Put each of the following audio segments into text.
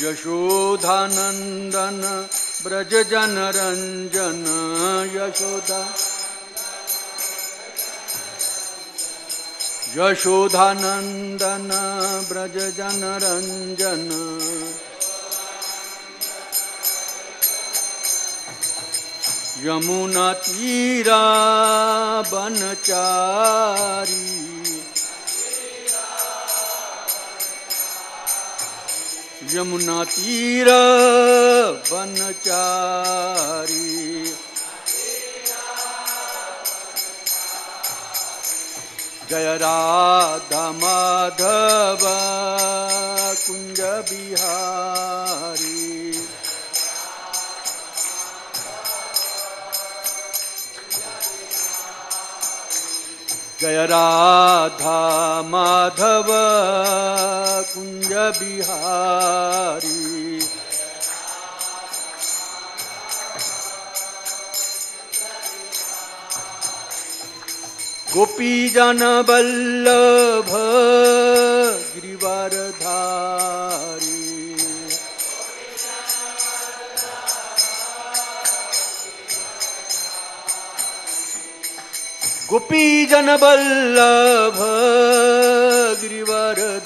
यशोदानंदन ब्रज जन रंजन यशोदा यशोदानंदन ब्रज जन रंजन यमुना तीरा बनचारी यमुना तीरा बनचारी जय राधा माधव कुंज बिहारी जय राधा माधव कुंज बिहारी गोपी जन वल्लभ गिरिवरधारी गोपी जन वल्लभ गिरिवरधारी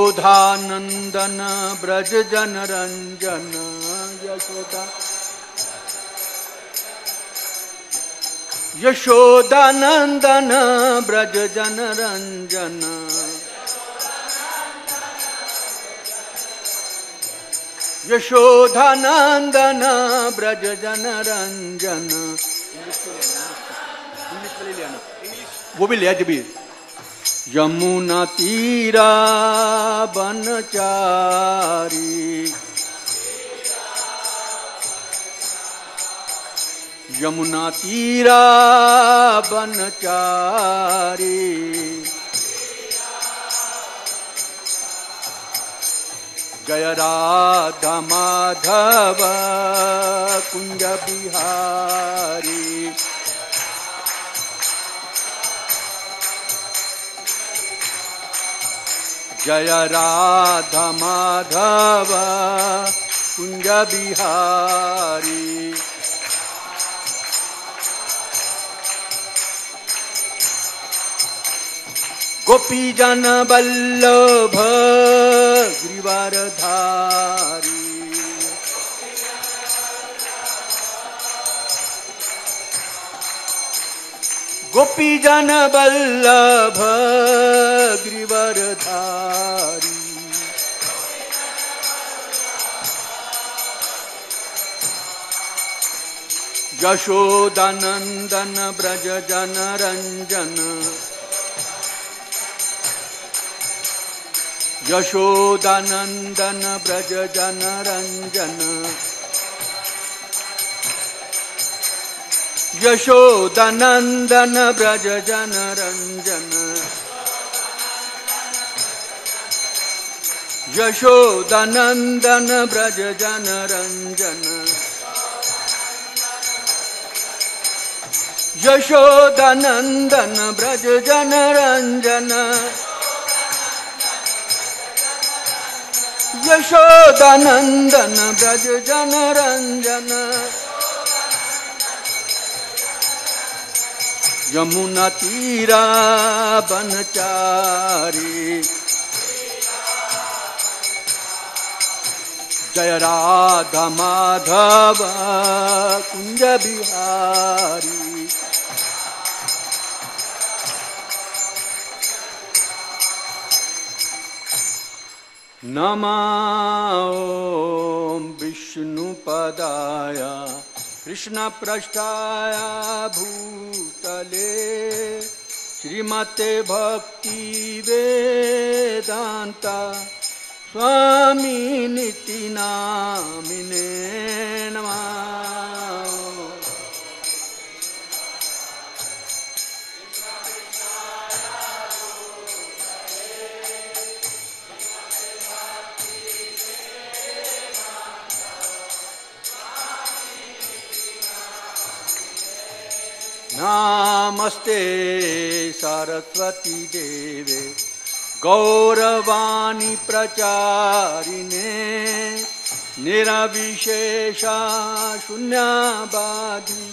यशोदानंदन ब्रज जन रंजन यशोदानंदन ब्रज जन रंजन यशोदानंदन ब्रज जन रंजन वो भी लिया जब यमुना तीरा बनचारी यमुना तीरा बनचारी जय राधा माधव कुंज बिहारी जय राधा माधव कुंज बिहारी गोपी जन वल्लभ गिरिवरधारी गोपी जन वल्लभ गिरिवरधारी यशोदानंदन ब्रज जन रंजन यशोदानंदन ब्रज जन रंजन यशोदानंदन ब्रज जन रंजन यशोदानंदन ब्रज जन रंजन यशोदानंदन ब्रज जन रंजन यशोदानंदन ब्रज जन रंजन यमुना तीरा बनचारी जय राधा माधव कुंज बिहारी नमो विष्णुपदाय कृष्णपृष्ठाय भूतले श्रीमते भक्ति वेदांत स्वामिनिति नामिने नमः। नमस्ते सरस्वती देवे गौरवाणी प्रचारिणे निरविशेषा शून्यवादी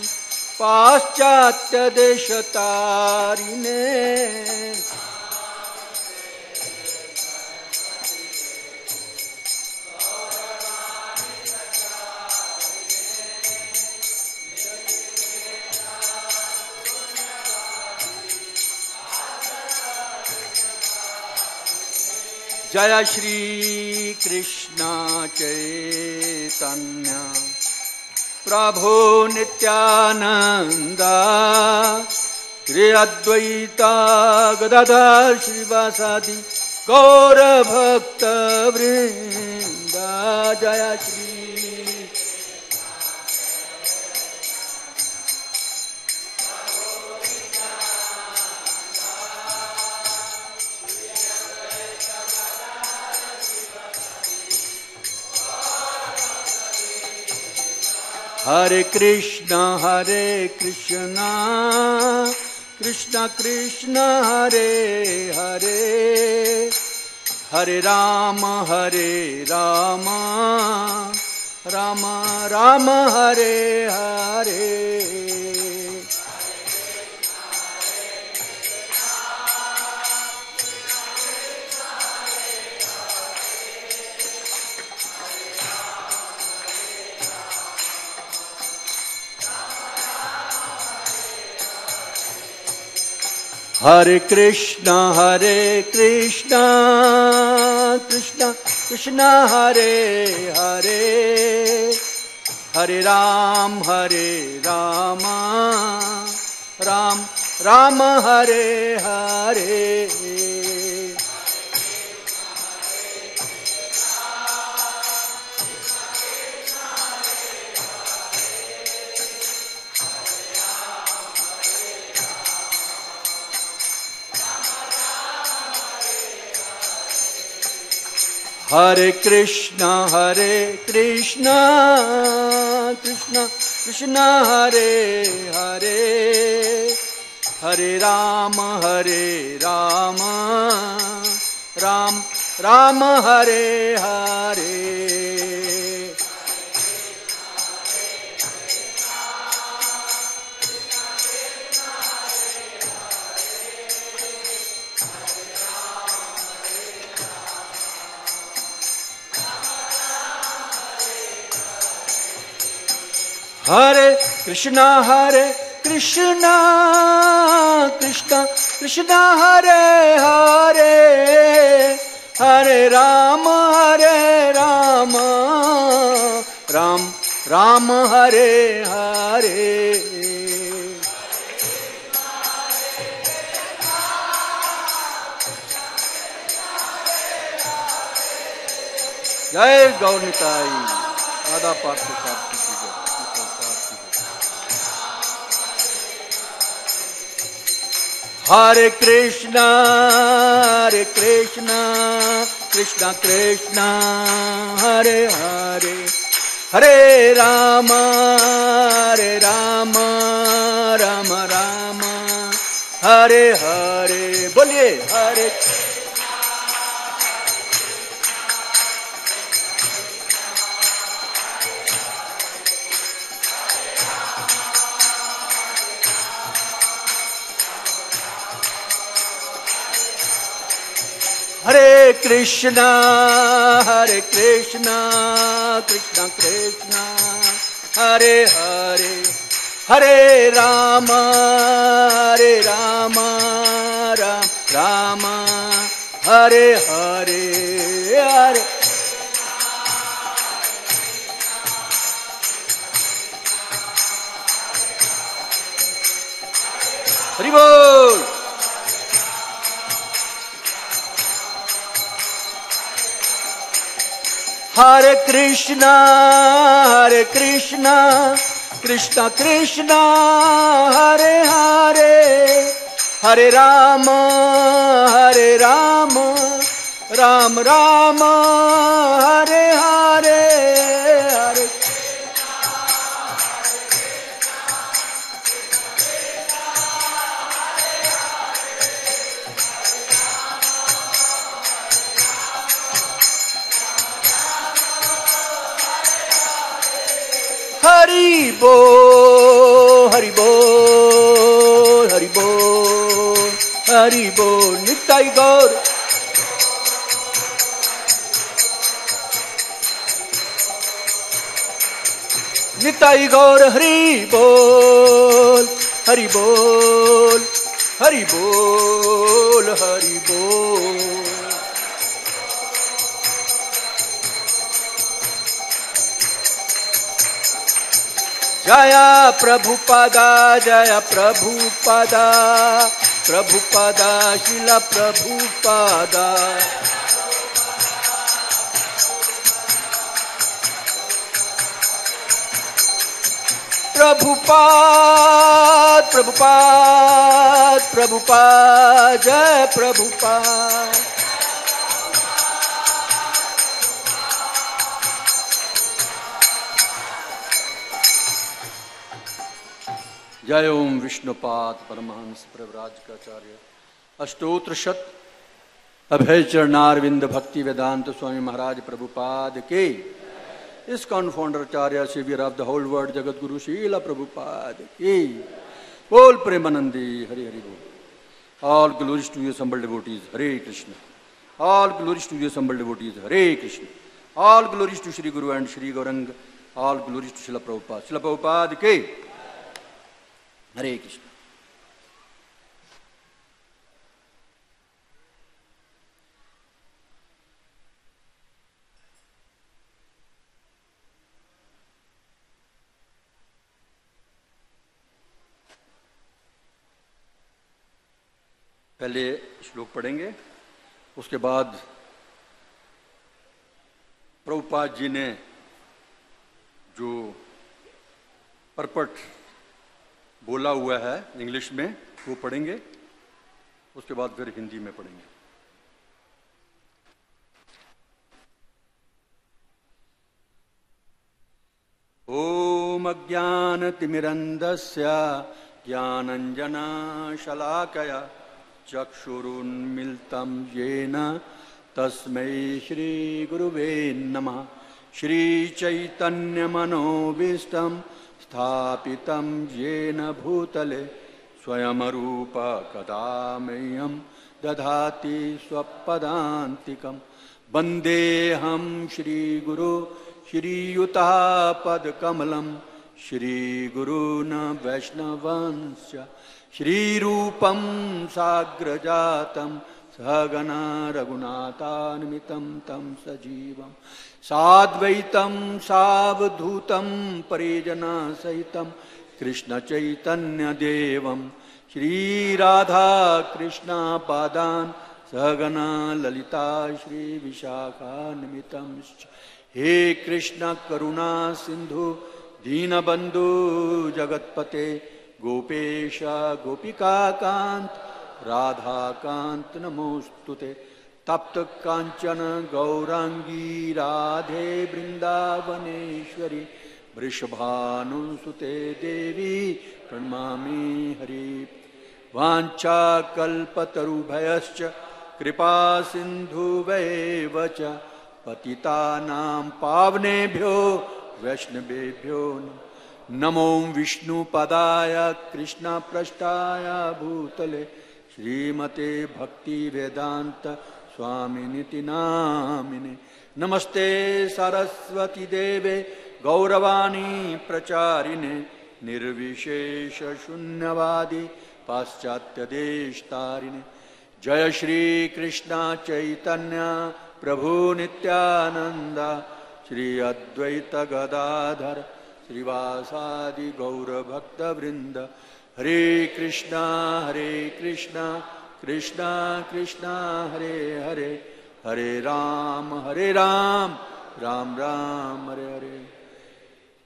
पाश्चात्य देशतारिणे जय श्री कृष्ण चैतन्य प्रभु नित्यानंद श्री अद्वैता गदाधर श्रीवासादि गौर भक्त वृंद जय श्री हरे कृष्ण कृष्ण कृष्ण हरे हरे हरे राम राम राम हरे हरे हरे कृष्ण कृष्ण कृष्ण हरे हरे हरे राम राम राम हरे हरे हरे कृष्ण कृष्ण कृष्ण हरे हरे हरे राम राम हरे हरे हरे कृष्ण कृष्ण कृष्ण हरे हरे हरे राम राम हरे हरे जय गौर निताई आधा पाठ के साथ हरे कृष्ण कृष्ण कृष्ण हरे हरे हरे राम राम राम हरे हरे बोलिए हरे हरे कृष्ण कृष्ण कृष्ण हरे हरे हरे राम राम हरे हरे हरे हरि बोल। हरे कृष्ण कृष्ण कृष्ण हरे हरे हरे राम राम राम हरे हरे हरे हरि बोल हरि बोल हरि बोल हरि बोल। निताई गौर निताई गौर हरि बोल हरि बोल हरि बोल हरि बोल। जया प्रभुपादा जया प्रभुपादा प्रभुपादा शिला प्रभुपादा। प्रभुपाद प्रभुपाद प्रभुपाद जय प्रभुपाद। जय ओम विष्णुपाद परमहंस प्रव्राजकाचार्य अष्टोत्र शत अभय चरणारविंद भक्ति वेदांत स्वामी महाराज प्रभुपाद के। इस cofounder acharya saviour of the whole world Jagat Guru Sheila Prabhupada की। बोल प्रेमानंदी हरि हरि बोल। All glories to you assembled devotees Hare Krishna. All glories to you assembled devotees Hare Krishna. All glories to Shri Guru and Shri Gauranga. All glories to Srila Prabhupada के हरे कृष्ण। पहले श्लोक पढ़ेंगे, उसके बाद प्रभुपाद जी ने जो परपट बोला हुआ है इंग्लिश में वो पढ़ेंगे, उसके बाद फिर हिंदी में पढ़ेंगे। ओम अज्ञानतिमिरन्धस्य ज्ञानञ्जनशलाकया चक्षुरुन्मिलितं येन तस्मै श्रीगुरुवे नमः। श्रीचैतन्यमनोभीष्टं स्थापितं येन भूतले स्वयं रूप कदा मह्यं दधाति स्वपदान्तिकं। वन्देऽहं श्रीगुरो श्रीयुतापदकमलं श्रीगुरून् वैष्णवंश्च। श्रीरूपं साग्रजातं सहगना रघुनाथान्वितं तं सजीवं साद्वैतं सावधूतं परिजनसहितं कृष्णचैतन्यदेवं श्रीराधाकृष्णपादान् सहगना ललिता श्रीविशाखान्वितं। हे कृष्ण करुणा सिंधु दीनबंधु जगत्पते गोपेश गोपिकाकांत राधाकांत नमोस्तुते। तप्त कांचन गौरांगी राधे वृंदावनेश्वरी वृषभानुसुते देवी प्रणमामि हरि। वाञ्छाकल्पतरुभयश्च कृपा सिन्धुवैव च पतितानां पावनेभ्यो वैष्णवेभ्यो नमो विष्णुपदाय कृष्णपृष्ठाय भूतले श्रीमते भक्तिवेदांत स्वामिनिति नामिने। नमस्ते सरस्वती देवे गौरवाणी प्रचारिणे निर्विशेष शून्यवादी पाश्चात्य देशतारिणे। जय श्री कृष्ण चैतन्य प्रभु नित्यानंद श्री अद्वैत गदाधर श्रीवासादि गौर भक्त वृंद। हरे कृष्णा कृष्णा कृष्णा हरे हरे हरे राम राम राम हरे हरे।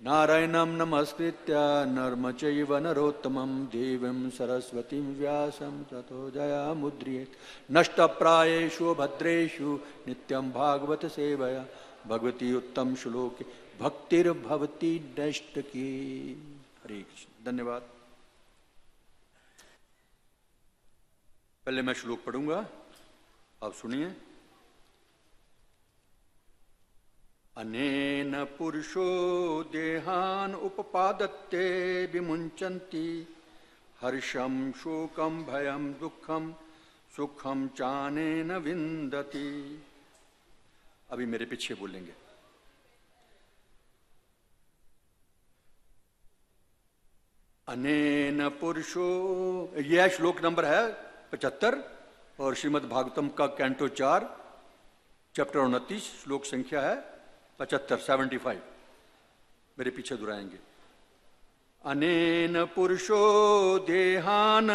नारायणं नमस्कृत्य नरं चैव नरोत्तमं देवीं सरस्वतीं व्यासं ततो जयमुद्रयेत्। नष्टप्रायेषु भद्रेषु नित्यं भागवत सेवया भगवती उत्तम श्लोके भक्तिर्भवति नैष्ठिकी। हरे कृष्ण। धन्यवाद। पहले मैं श्लोक पढ़ूंगा, आप सुनिए। अनेन पुरुषो देहान उपपादत्ते विमुंचन्ति हर्षम शोकम भयम दुखम सुखम चानेन विन्दति। अभी मेरे पीछे बोलेंगे। अनेन पुरुषो, यह श्लोक नंबर है 75 और श्रीमद् भागवतम का कैंटो 4 चैप्टर 29 श्लोक संख्या है 75 मेरे पीछे दोहराएंगे। अनेन पुरुषो देहान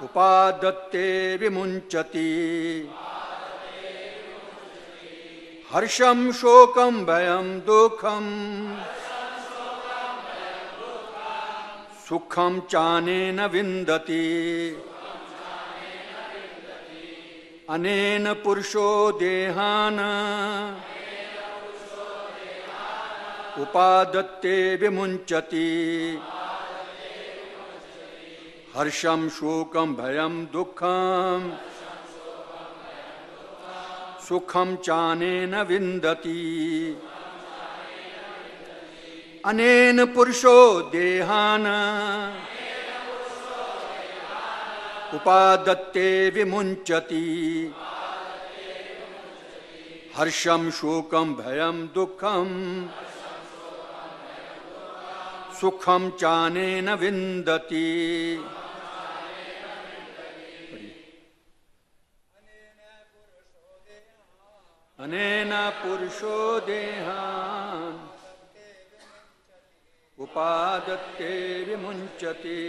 उपादत्ते विमुंचति हर्षम शोकम भयम दुखम सुखम चानेन विन्दति। अनेन पुरुषो देहान उपादत्ते विमुंचति हर्षम शोकम भयम दुखम सुखम चानेन विन्दति। अनेन पुरुषो देहान उपादत्ते विमुंचति हर्षम शोकम भयम दुखम सुखम चानेन विन्दति। अनेन पुरुषो देहान उपादत्ते विमुंचति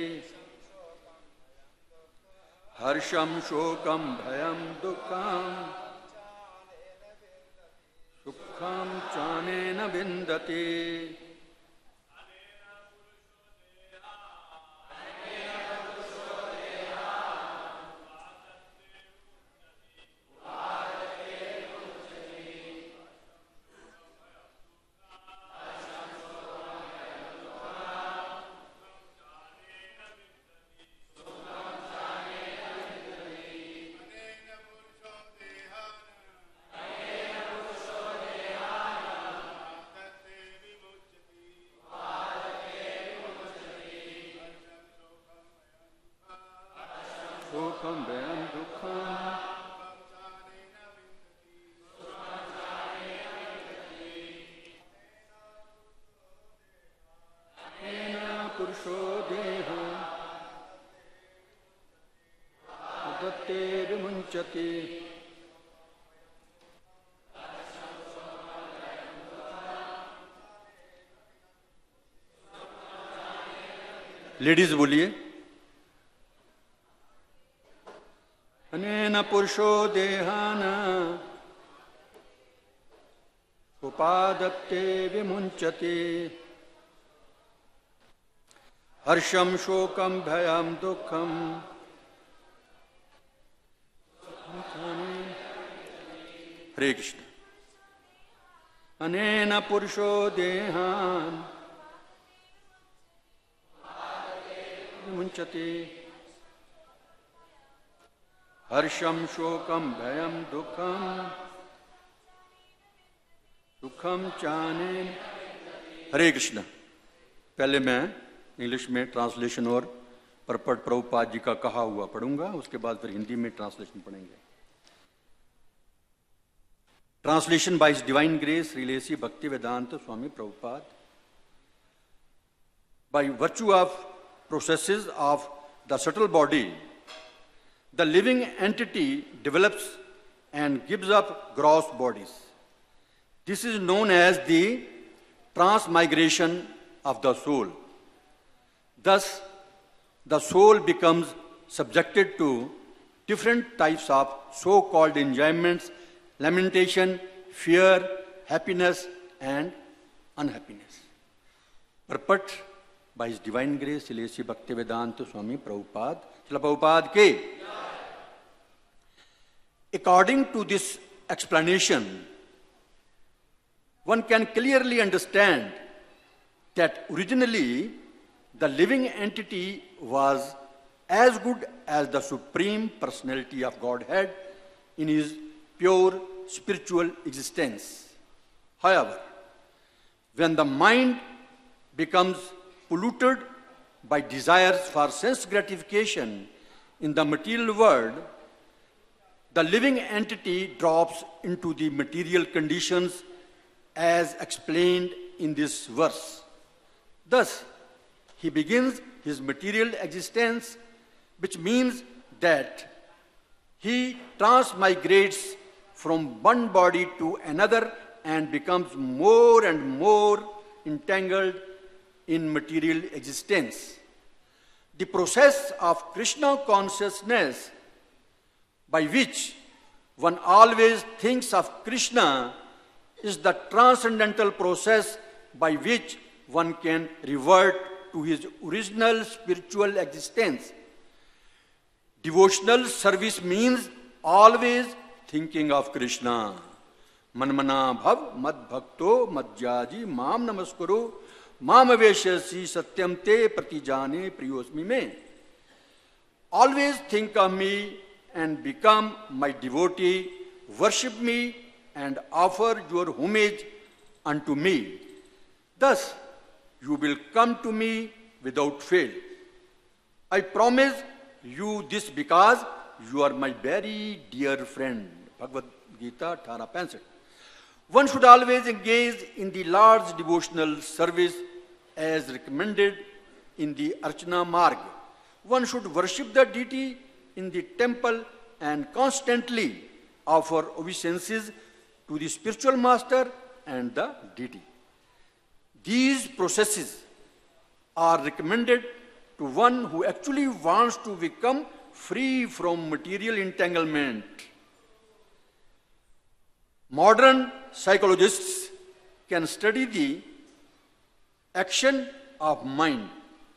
हर्षम शोकम भयम दुखम सुखम चानेन विन्दति। शोकम भयम दुखम पुरुषो देहो उदत्ते विमुंचति लेडीज बोलिए। अनेन पुरुषो देहान उपादत्ते विमुंचति हर्षम शोकम भयम दुखम। हरे कृष्ण। अनेन पुरुषो देहान विमुंचति हर्षम शोकम भयम दुखम सुखम चानेन। हरे कृष्ण। पहले मैं इंग्लिश में ट्रांसलेशन और परपट प्रभुपाद जी का कहा हुआ पढ़ूंगा, उसके बाद फिर हिंदी में ट्रांसलेशन पढ़ेंगे। Translation by his divine grace रिलेसी Bhaktivedanta Swami Prabhupada. By virtue of processes of the subtle body the living entity develops and gives up gross bodies. This is known as the transmigration of the soul. Thus, the soul becomes subjected to different types of so-called enjoyments, lamentation, fear, happiness, and unhappiness. Purport by His Divine Grace, Silesi Bhaktivedanta Swami Prabhupada, Srila Prabhupada ke. According to this explanation, one can clearly understand that originally the living entity was as good as the Supreme Personality of Godhead, in his pure spiritual existence. However, when the mind becomes polluted by desires for sense gratification in the material world, the living entity drops into the material conditions as explained in this verse. Thus, he begins his material existence, which means that he transmigrates from one body to another and becomes more and more entangled in material existence. The process of Krishna consciousness, by which one always thinks of Krishna, is the transcendental process by which one can revert to his original spiritual existence. Devotional service means always thinking of Krishna. Manmana bhav mad bhakto madhyaji mam namaskuru mam aveshasi satyam te pratijane priyosmi me. Always think of me and become my devotee, worship me and offer your homage unto me. Thus, you will come to me without fail. I promise you this because you are my very dear friend. Bhagavad Gita 18:65. One should always engage in the Lord's devotional service as recommended in the Archana Marg. One should worship the deity in the temple and constantly offer obeisances to the spiritual master and the deity. These processes are recommended to one who actually wants to become free from material entanglement. Modern psychologists can study the action of mind,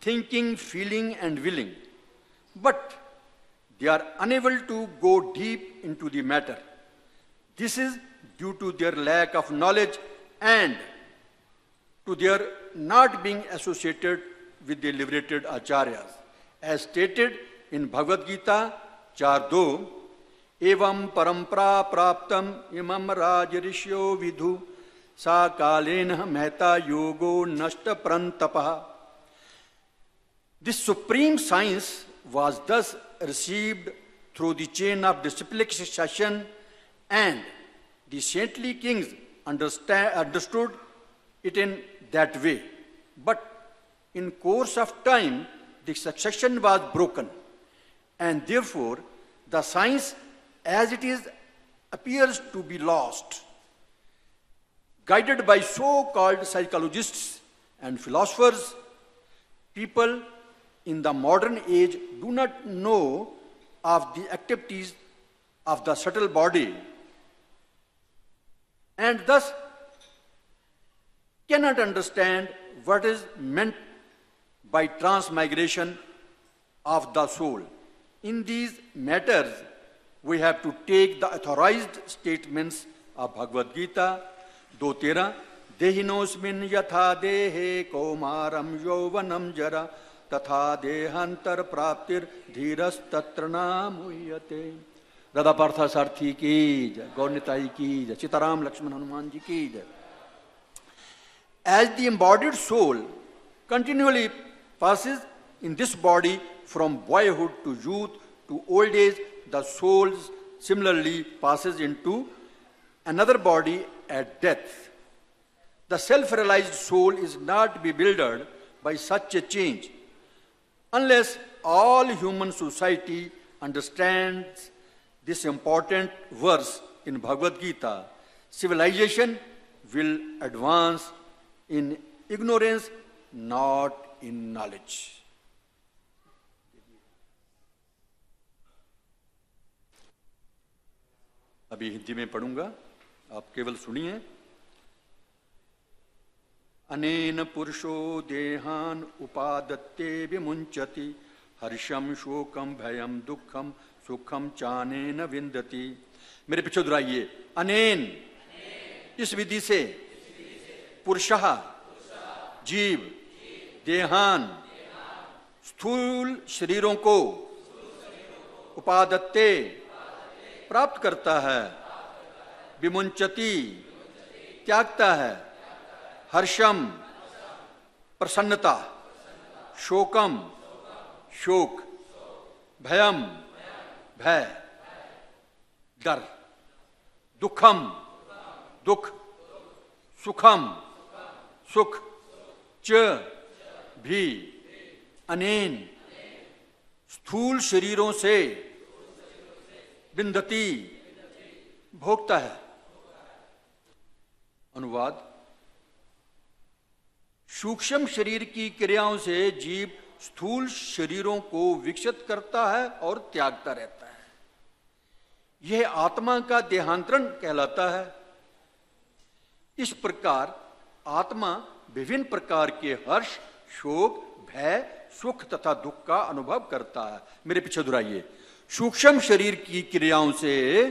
thinking, feeling, and willing, but they are unable to go deep into the matter. This is due to their lack of knowledge and to their not being associated with the liberated acharyas. As stated in Bhagavad Gita 4:2, evam parampara praptam imam rajarishyo vidhu sa kalena mehta yogo nashta prantapah. This supreme science was thus received through the chain of disciplic succession, and the saintly kings understood it in that way. But in course of time, the succession was broken, and therefore the science as it is appears to be lost. Guided by so-called psychologists and philosophers, people in the modern age do not know of the activities of the subtle body and thus cannot understand what is meant by transmigration of the soul. In these matters, we have to take the authorized statements of Bhagavad Gita 2:13, Dehinosmin yatha dehe komaram yovanam jara तथा देहांतर प्राप्तिर धीरस तत्र नामुह्यते. दादा पार्थसारथी की जय, गौरनिताई की जय, सीताराम लक्ष्मण हनुमान जी की जय. As the embodied soul continually passes in this body from boyhood to youth to old age, the soul similarly passes into another body at death. The self-realized soul is not bewildered by such a change. Unless all human society understands this important verse in Bhagavad Gita, civilization will advance in ignorance, not in knowledge. अभी हिंदी में पढ़ूंगा, आप केवल सुनिए. अनेन पुरुषो देहान उपादत्ते विमुंचति हर्षम शोकम भयम दुखम सुखम चानेन विंदति. मेरे पीछे दोहराइए. अनेन, इस विधि से, पुरुषः जीव, देहान स्थूल शरीरों को, उपादत्ते प्राप्त करता है। विमुंचति त्यागता है। हर्षम प्रसन्नता, शोकम शोक, भयम भय डर, दुखम दुख, सुखम सुख, च भी अनेन स्थूल शरीरों से विंदती भोगता है। अनुवाद: सूक्ष्म शरीर की क्रियाओं से जीव स्थूल शरीरों को विकसित करता है और त्यागता रहता है। यह आत्मा का देहांतरण कहलाता है। इस प्रकार आत्मा विभिन्न प्रकार के हर्ष, शोक, भय, सुख तथा दुख का अनुभव करता है। मेरे पीछे दोहराइए। सूक्ष्म शरीर की क्रियाओं से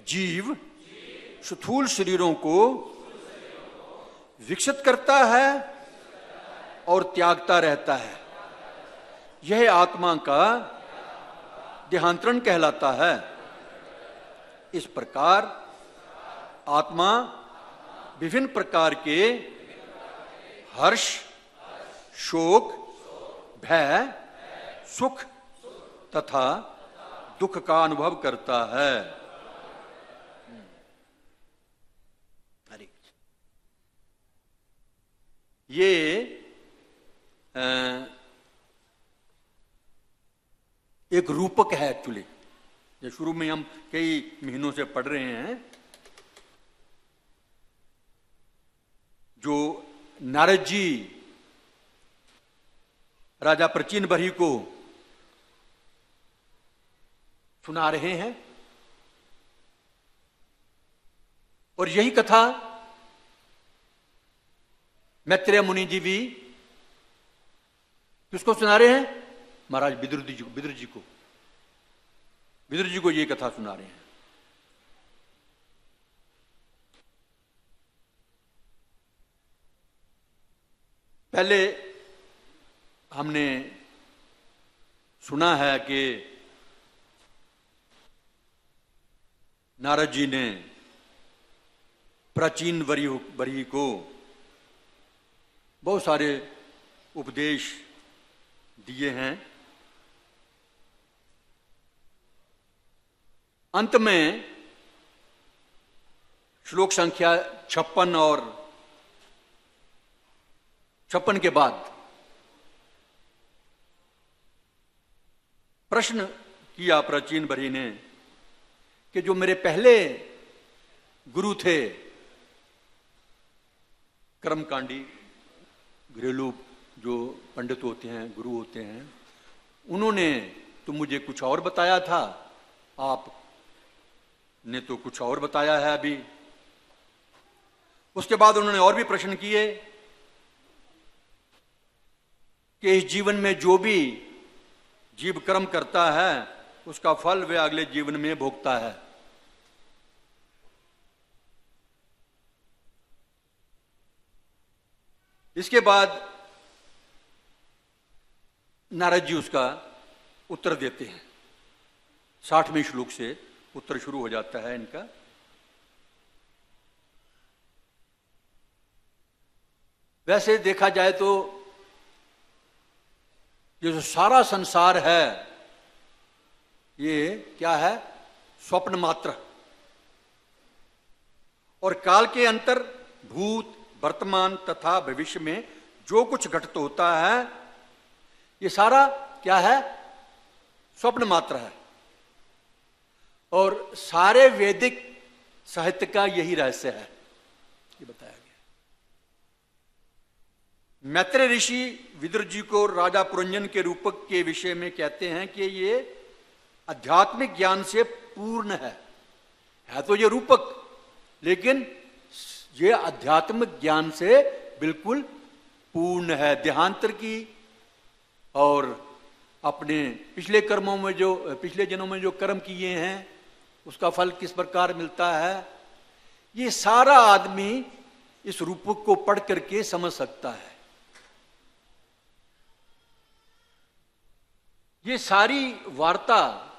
जीव स्थूल शरीरों को विकसित करता है और त्यागता रहता है। यह आत्मा का देहांतरण कहलाता है। इस प्रकार आत्मा विभिन्न प्रकार के हर्ष, शोक, भय, सुख तथा दुख का अनुभव करता है। ये एक रूपक है एक्चुअली। ये शुरू में हम कई महीनों से पढ़ रहे हैं। जो नारद जी राजा प्रचीन बरही को सुना रहे हैं, और यही कथा मैत्रेय मुनि जी भी किसको सुना रहे हैं? महाराज विदुर जी को ये कथा सुना रहे हैं। पहले हमने सुना है कि नारद जी ने प्राचीन बरही को बहुत सारे उपदेश दिए हैं। अंत में श्लोक संख्या 56 और 56 के बाद प्रश्न किया प्राचीन बरही ने कि जो मेरे पहले गुरु थे, कर्मकांडी घरेलू जो पंडित होते हैं, गुरु होते हैं, उन्होंने तो मुझे कुछ और बताया था, आप ने तो कुछ और बताया है अभी। उसके बाद उन्होंने और भी प्रश्न किए कि इस जीवन में जो भी जीव कर्म करता है उसका फल वह अगले जीवन में भोगता है। इसके बाद नारद जी उसका उत्तर देते हैं। 60वें श्लोक से उत्तर शुरू हो जाता है इनका। वैसे देखा जाए तो ये जो सारा संसार है ये क्या है? स्वप्न मात्र। और काल के अंतर भूत, वर्तमान तथा भविष्य में जो कुछ घटित होता है ये सारा क्या है? स्वप्न मात्र है। और सारे वैदिक साहित्य का यही रहस्य है, ये बताया गया। मैत्रेय ऋषि विदुर जी को राजा पुरंजन के रूपक के विषय में कहते हैं कि ये आध्यात्मिक ज्ञान से पूर्ण है तो ये रूपक, लेकिन ये आध्यात्मिक ज्ञान से बिल्कुल पूर्ण है। देहांतर की और अपने पिछले कर्मों में जो पिछले जन्मों में जो कर्म किए हैं उसका फल किस प्रकार मिलता है, ये सारा आदमी इस रूपक को पढ़ करके समझ सकता है। ये सारी वार्ता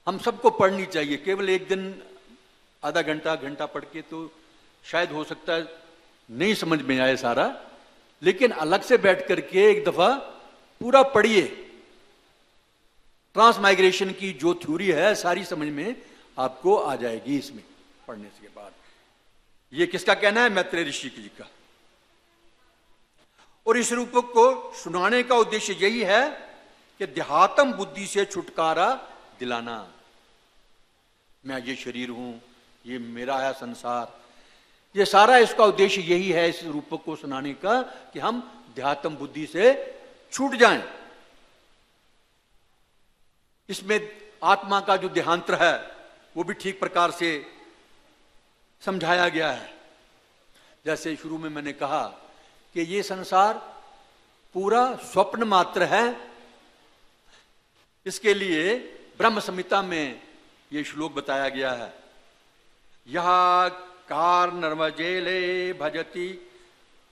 हम सबको पढ़नी चाहिए। केवल एक दिन आधा घंटा घंटा पढ़ के तो शायद हो सकता है नहीं समझ में आए सारा, लेकिन अलग से बैठ करके एक दफा पूरा पढ़िए। ट्रांसमाइग्रेशन की जो थ्योरी है सारी समझ में आपको आ जाएगी इसमें पढ़ने के बाद। ये किसका कहना है? मैत्रेय ऋषि जी का। और इस रूपक को सुनाने का उद्देश्य यही है कि देहात्म बुद्धि से छुटकारा दिलाना। मैं ये शरीर हूं, ये मेरा है संसार, ये सारा इसका उद्देश्य यही है इस रूपक को सुनाने का कि हम देहात्म बुद्धि से छूट जाएं। इसमें आत्मा का जो देहांतर है वो भी ठीक प्रकार से समझाया गया है। जैसे शुरू में मैंने कहा कि ये संसार पूरा स्वप्न मात्र है। इसके लिए ब्रह्म संहिता में ये श्लोक बताया गया है, यह कार नर्मजेले भजति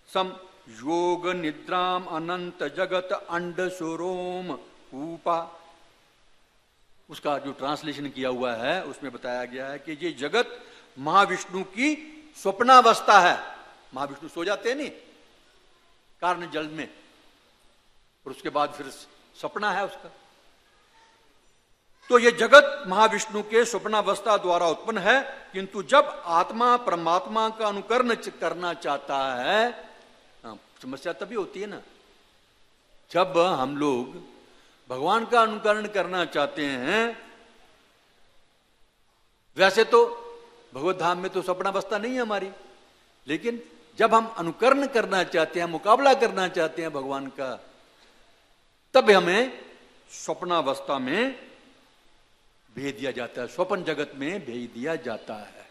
सम योग निद्राम अनंत जगत अंड सुरोम कूपा। उसका जो ट्रांसलेशन किया हुआ है उसमें बताया गया है कि ये जगत महाविष्णु की स्वप्नावस्था है। महाविष्णु सो जाते हैं नहीं कारण जल में, और उसके बाद फिर सपना है उसका। तो ये जगत महाविष्णु के स्वप्नावस्था द्वारा उत्पन्न है, किंतु जब आत्मा परमात्मा का अनुकरण करना चाहता है, समस्या तभी होती है ना जब हम लोग भगवान का अनुकरण करना चाहते हैं। वैसे तो भगवत धाम में तो स्वप्नावस्था नहीं है हमारी, लेकिन जब हम अनुकरण करना चाहते हैं, मुकाबला करना चाहते हैं भगवान का, तब हमें स्वप्नावस्था में भेज दिया जाता है, स्वप्न जगत में भेज दिया जाता है।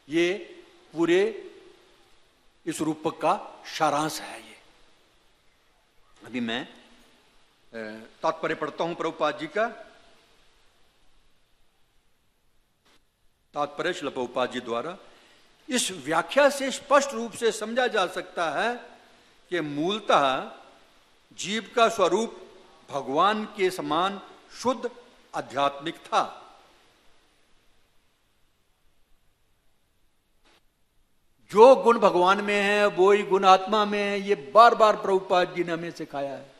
ये पूरे इस रूपक का सारांश है। ये अभी मैं तात्पर्य पढ़ता हूं प्रभुपाद जी का। तात्पर्य श्रील प्रभुपाद जी द्वारा इस व्याख्या से स्पष्ट रूप से समझा जा सकता है कि मूलतः जीव का स्वरूप भगवान के समान शुद्ध आध्यात्मिक था। जो गुण भगवान में है वो ही गुण आत्मा में है। ये बार बार प्रभुपाद जी ने हमें सिखाया है,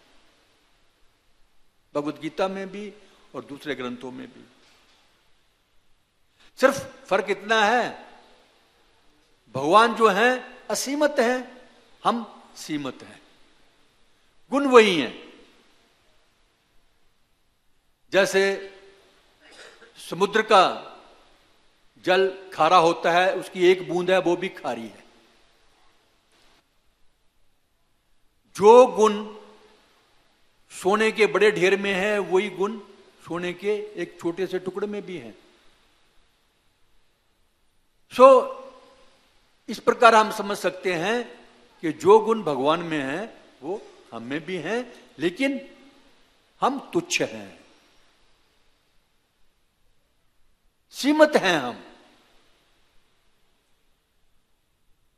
भगवत गीता में भी और दूसरे ग्रंथों में भी। सिर्फ फर्क इतना है, भगवान जो है असीमित है, हम सीमित हैं। गुण वही हैं। जैसे समुद्र का जल खारा होता है, उसकी एक बूंद है वो भी खारी है। जो गुण सोने के बड़े ढेर में है वही गुण सोने के एक छोटे से टुकड़े में भी है। इस प्रकार हम समझ सकते हैं कि जो गुण भगवान में है वो हम में भी हैं, लेकिन हम तुच्छ हैं, सीमित हैं हम।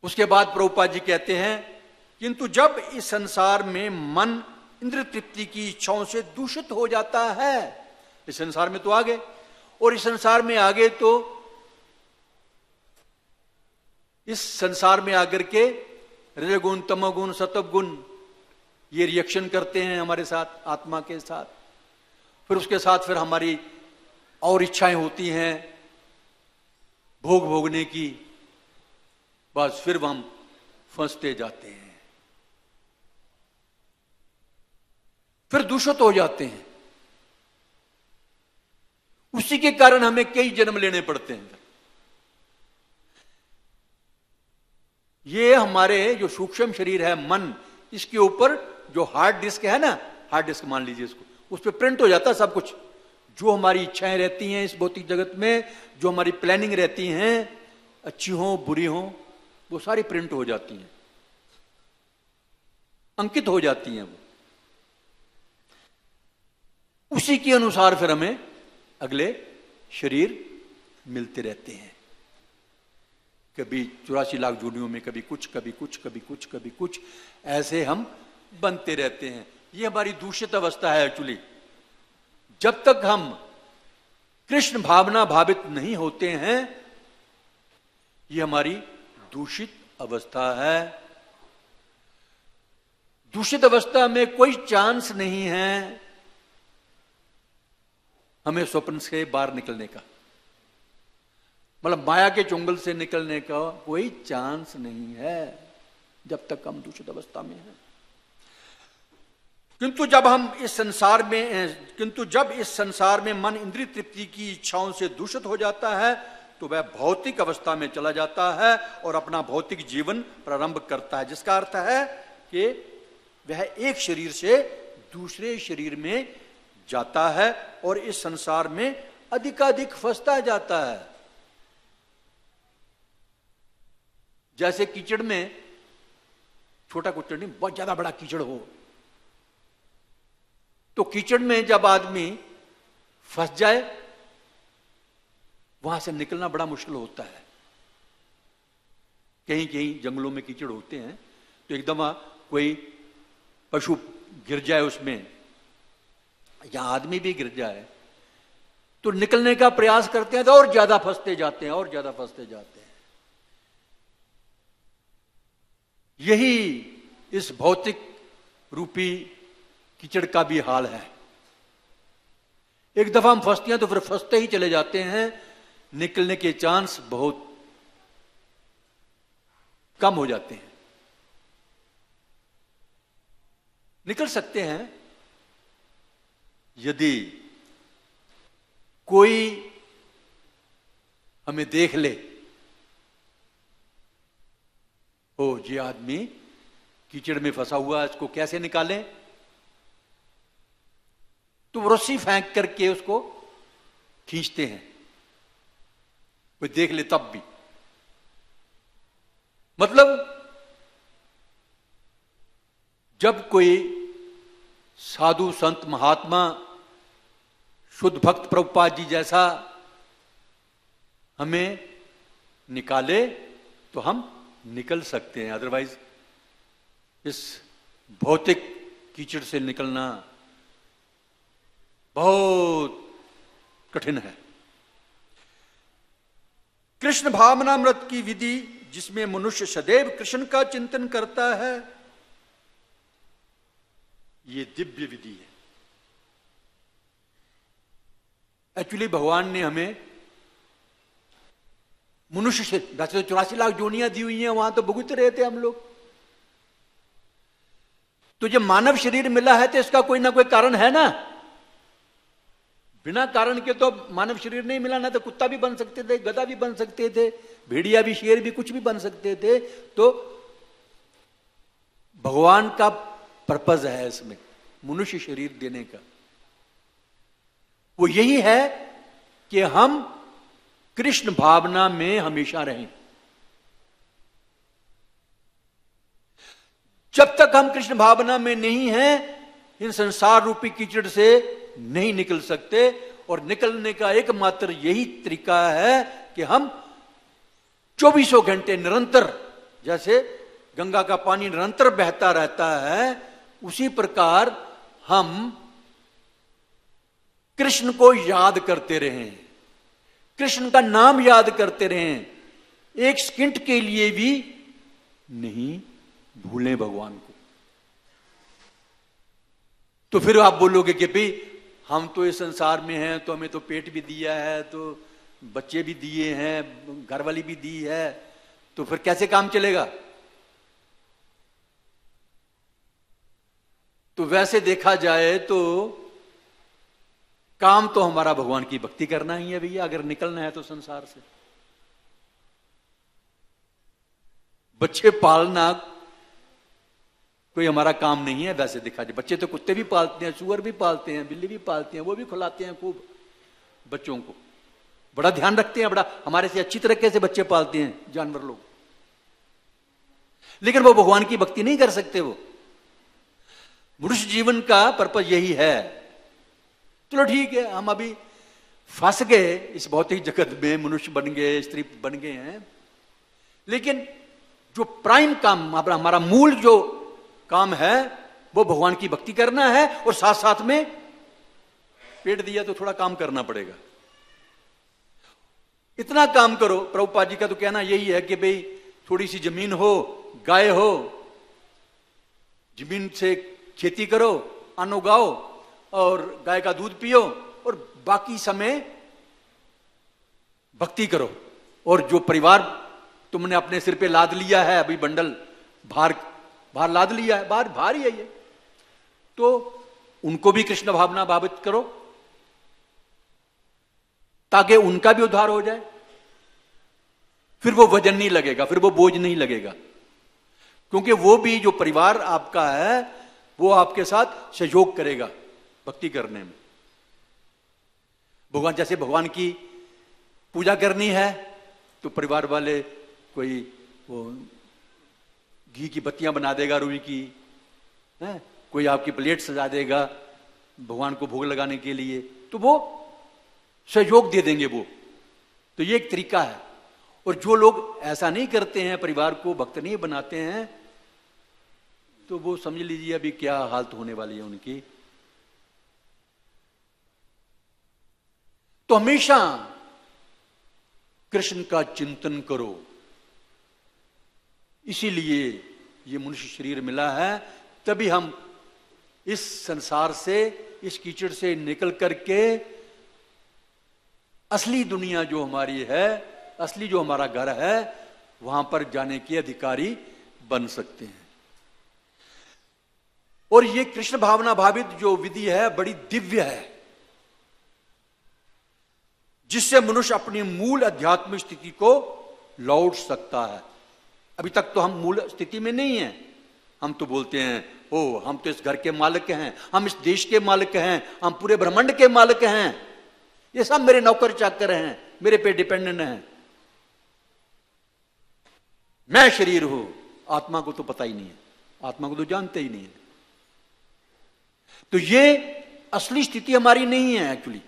उसके बाद प्रभुपाद जी कहते हैं, किंतु जब इस संसार में मन इंद्र तृप्ति की इच्छाओं से दूषित हो जाता है, इस संसार में तो आगे, और इस संसार में आगे तो इस संसार में आकर के रजोगुण तमोगुण सत्वगुण ये रिएक्शन करते हैं हमारे साथ, आत्मा के साथ। फिर उसके साथ फिर हमारी और इच्छाएं होती हैं भोग भोगने की, बस फिर हम फंसते जाते हैं, फिर दूषित हो जाते हैं। उसी के कारण हमें कई जन्म लेने पड़ते हैं। ये हमारे जो सूक्ष्म शरीर है मन, इसके ऊपर जो हार्ड डिस्क है ना, हार्ड डिस्क मान लीजिए इसको, उस पर प्रिंट हो जाता है सब कुछ। जो हमारी इच्छाएं रहती हैं इस भौतिक जगत में, जो हमारी प्लानिंग रहती हैं, अच्छी हो बुरी हो, वो सारी प्रिंट हो जाती हैं, अंकित हो जाती हैं। वो उसी के अनुसार फिर हमें अगले शरीर मिलते रहते हैं। कभी 84 लाख जूनियों में कभी कुछ, कभी कुछ, कभी कुछ, कभी कुछ, ऐसे हम बनते रहते हैं। ये हमारी दूषित अवस्था है एक्चुअली। जब तक हम कृष्ण भावना भावित नहीं होते हैं, ये हमारी दूषित अवस्था है। दूषित अवस्था में कोई चांस नहीं है हमें स्वप्न से बाहर निकलने का, मतलब माया के चुंगल से निकलने का कोई चांस नहीं है जब तक हम दूषित अवस्था में हैं। किंतु जब इस संसार में मन इंद्रिय तृप्ति की इच्छाओं से दूषित हो जाता है तो वह भौतिक अवस्था में चला जाता है और अपना भौतिक जीवन प्रारंभ करता है, जिसका अर्थ है कि वह एक शरीर से दूसरे शरीर में जाता है और इस संसार में अधिकाधिक फंसता जाता है। जैसे कीचड़ में, छोटा कीचड़ नहीं, बहुत ज्यादा बड़ा कीचड़ हो, तो कीचड़ में जब आदमी फंस जाए वहां से निकलना बड़ा मुश्किल होता है। कहीं कहीं जंगलों में कीचड़ होते हैं तो एकदम कोई पशु गिर जाए उसमें या आदमी भी गिर जाए तो निकलने का प्रयास करते हैं तो और ज्यादा फंसते जाते हैं, और ज्यादा फंसते जाते हैं। यही इस भौतिक रूपी कीचड़ का भी हाल है। एक दफा हम फंसते हैं तो फिर फंसते ही चले जाते हैं, निकलने के चांस बहुत कम हो जाते हैं। निकल सकते हैं यदि कोई हमें देख ले, ओ ये आदमी कीचड़ में फंसा हुआ, इसको कैसे निकालें, तो रस्सी फेंक करके उसको खींचते हैं, कोई देख ले तब भी। मतलब जब कोई साधु संत महात्मा शुद्ध भक्त प्रभुपाद जी जैसा हमें निकाले तो हम निकल सकते हैं, अदरवाइज इस भौतिक कीचड़ से निकलना बहुत कठिन है। कृष्ण भावनामृत की विधि जिसमें मनुष्य सदैव कृष्ण का चिंतन करता है, ये दिव्य विधि है। एक्चुअली भगवान ने हमें मनुष्य से, वैसे तो 84 लाख जोनियां दी हुई हैं, वहां तो भुगत रहे थे हम लोग। तो जब मानव शरीर मिला है तो इसका कोई ना कोई कारण है ना। बिना कारण के तो मानव शरीर नहीं मिला, ना तो कुत्ता भी बन सकते थे, गधा भी बन सकते थे, भेड़िया भी, शेर भी, कुछ भी बन सकते थे। तो भगवान का पर्पज है इसमें मनुष्य शरीर देने का, वो यही है कि हम कृष्ण भावना में हमेशा रहें। जब तक हम कृष्ण भावना में नहीं हैं, इन संसार रूपी कीचड़ से नहीं निकल सकते। और निकलने का एकमात्र यही तरीका है कि हम 24 घंटे निरंतर, जैसे गंगा का पानी निरंतर बहता रहता है, उसी प्रकार हम कृष्ण को याद करते रहें, कृष्ण का नाम याद करते रहें, एक सेकंड के लिए भी नहीं भूलें भगवान को। तो फिर आप बोलोगे कि भाई हम तो इस संसार में हैं, तो हमें तो पेट भी दिया है, तो बच्चे भी दिए हैं, घरवाली भी दी है, तो फिर कैसे काम चलेगा। तो वैसे देखा जाए तो काम तो हमारा भगवान की भक्ति करना ही है भैया, अगर निकलना है तो संसार से। बच्चे पालना कोई हमारा काम नहीं है वैसे देखा जाए। बच्चे तो कुत्ते भी पालते हैं, सुअर भी पालते हैं, बिल्ली भी पालते हैं, वो भी खिलाते हैं खूब बच्चों को, बड़ा ध्यान रखते हैं, बड़ा हमारे से अच्छी तरीके से बच्चे पालते हैं जानवर लोग। लेकिन वो भगवान की भक्ति नहीं कर सकते। वो मनुष्य जीवन का पर्पज यही है। चलो ठीक है, हम अभी फंस गए इस भौतिक जगत में, मनुष्य बन गए, स्त्री बन गए हैं, लेकिन जो प्राइम काम, हमारा मूल जो काम है वो भगवान की भक्ति करना है। और साथ साथ में पेट दिया तो थोड़ा काम करना पड़ेगा। इतना काम करो। प्रभुपाद जी का तो कहना यही है कि भाई थोड़ी सी जमीन हो, गाय हो, जमीन से खेती करो, अन्न उगाओ और गाय का दूध पियो और बाकी समय भक्ति करो। और जो परिवार तुमने अपने सिर पे लाद लिया है, अभी बंडल भार लाद लिया है, भार ही है ये, तो उनको भी कृष्ण भावना भावित करो ताकि उनका भी उद्धार हो जाए। फिर वो वजन नहीं लगेगा, फिर वो बोझ नहीं लगेगा, क्योंकि वो भी जो परिवार आपका है वो आपके साथ सहयोग करेगा भक्ति करने में। भगवान, जैसे भगवान की पूजा करनी है तो परिवार वाले कोई वो घी की बत्तियां बना देगा रुई की, है? कोई आपकी प्लेट सजा देगा भगवान को भोग लगाने के लिए, तो वो सहयोग दे देंगे वो। तो ये एक तरीका है। और जो लोग ऐसा नहीं करते हैं, परिवार को भक्त नहीं बनाते हैं, तो वो समझ लीजिए अभी क्या हालत होने वाली है उनकी। तो हमेशा कृष्ण का चिंतन करो। इसीलिए ये मनुष्य शरीर मिला है, तभी हम इस संसार से, इस कीचड़ से निकल करके असली दुनिया जो हमारी है, असली जो हमारा घर है, वहां पर जाने के अधिकारी बन सकते हैं। और ये कृष्ण भावना भावित जो विधि है बड़ी दिव्य है, जिससे मनुष्य अपनी मूल आध्यात्मिक स्थिति को लौट सकता है। अभी तक तो हम मूल स्थिति में नहीं हैं। हम तो बोलते हैं ओ हम तो इस घर के मालिक हैं, हम इस देश के मालिक हैं, हम पूरे ब्रह्मांड के मालिक हैं, ये सब मेरे नौकर चाकर हैं, मेरे पे डिपेंडेंट हैं, मैं शरीर हूं। आत्मा को तो पता ही नहीं है, आत्मा को तो जानते ही नहीं है। तो ये असली स्थिति हमारी नहीं है। एक्चुअली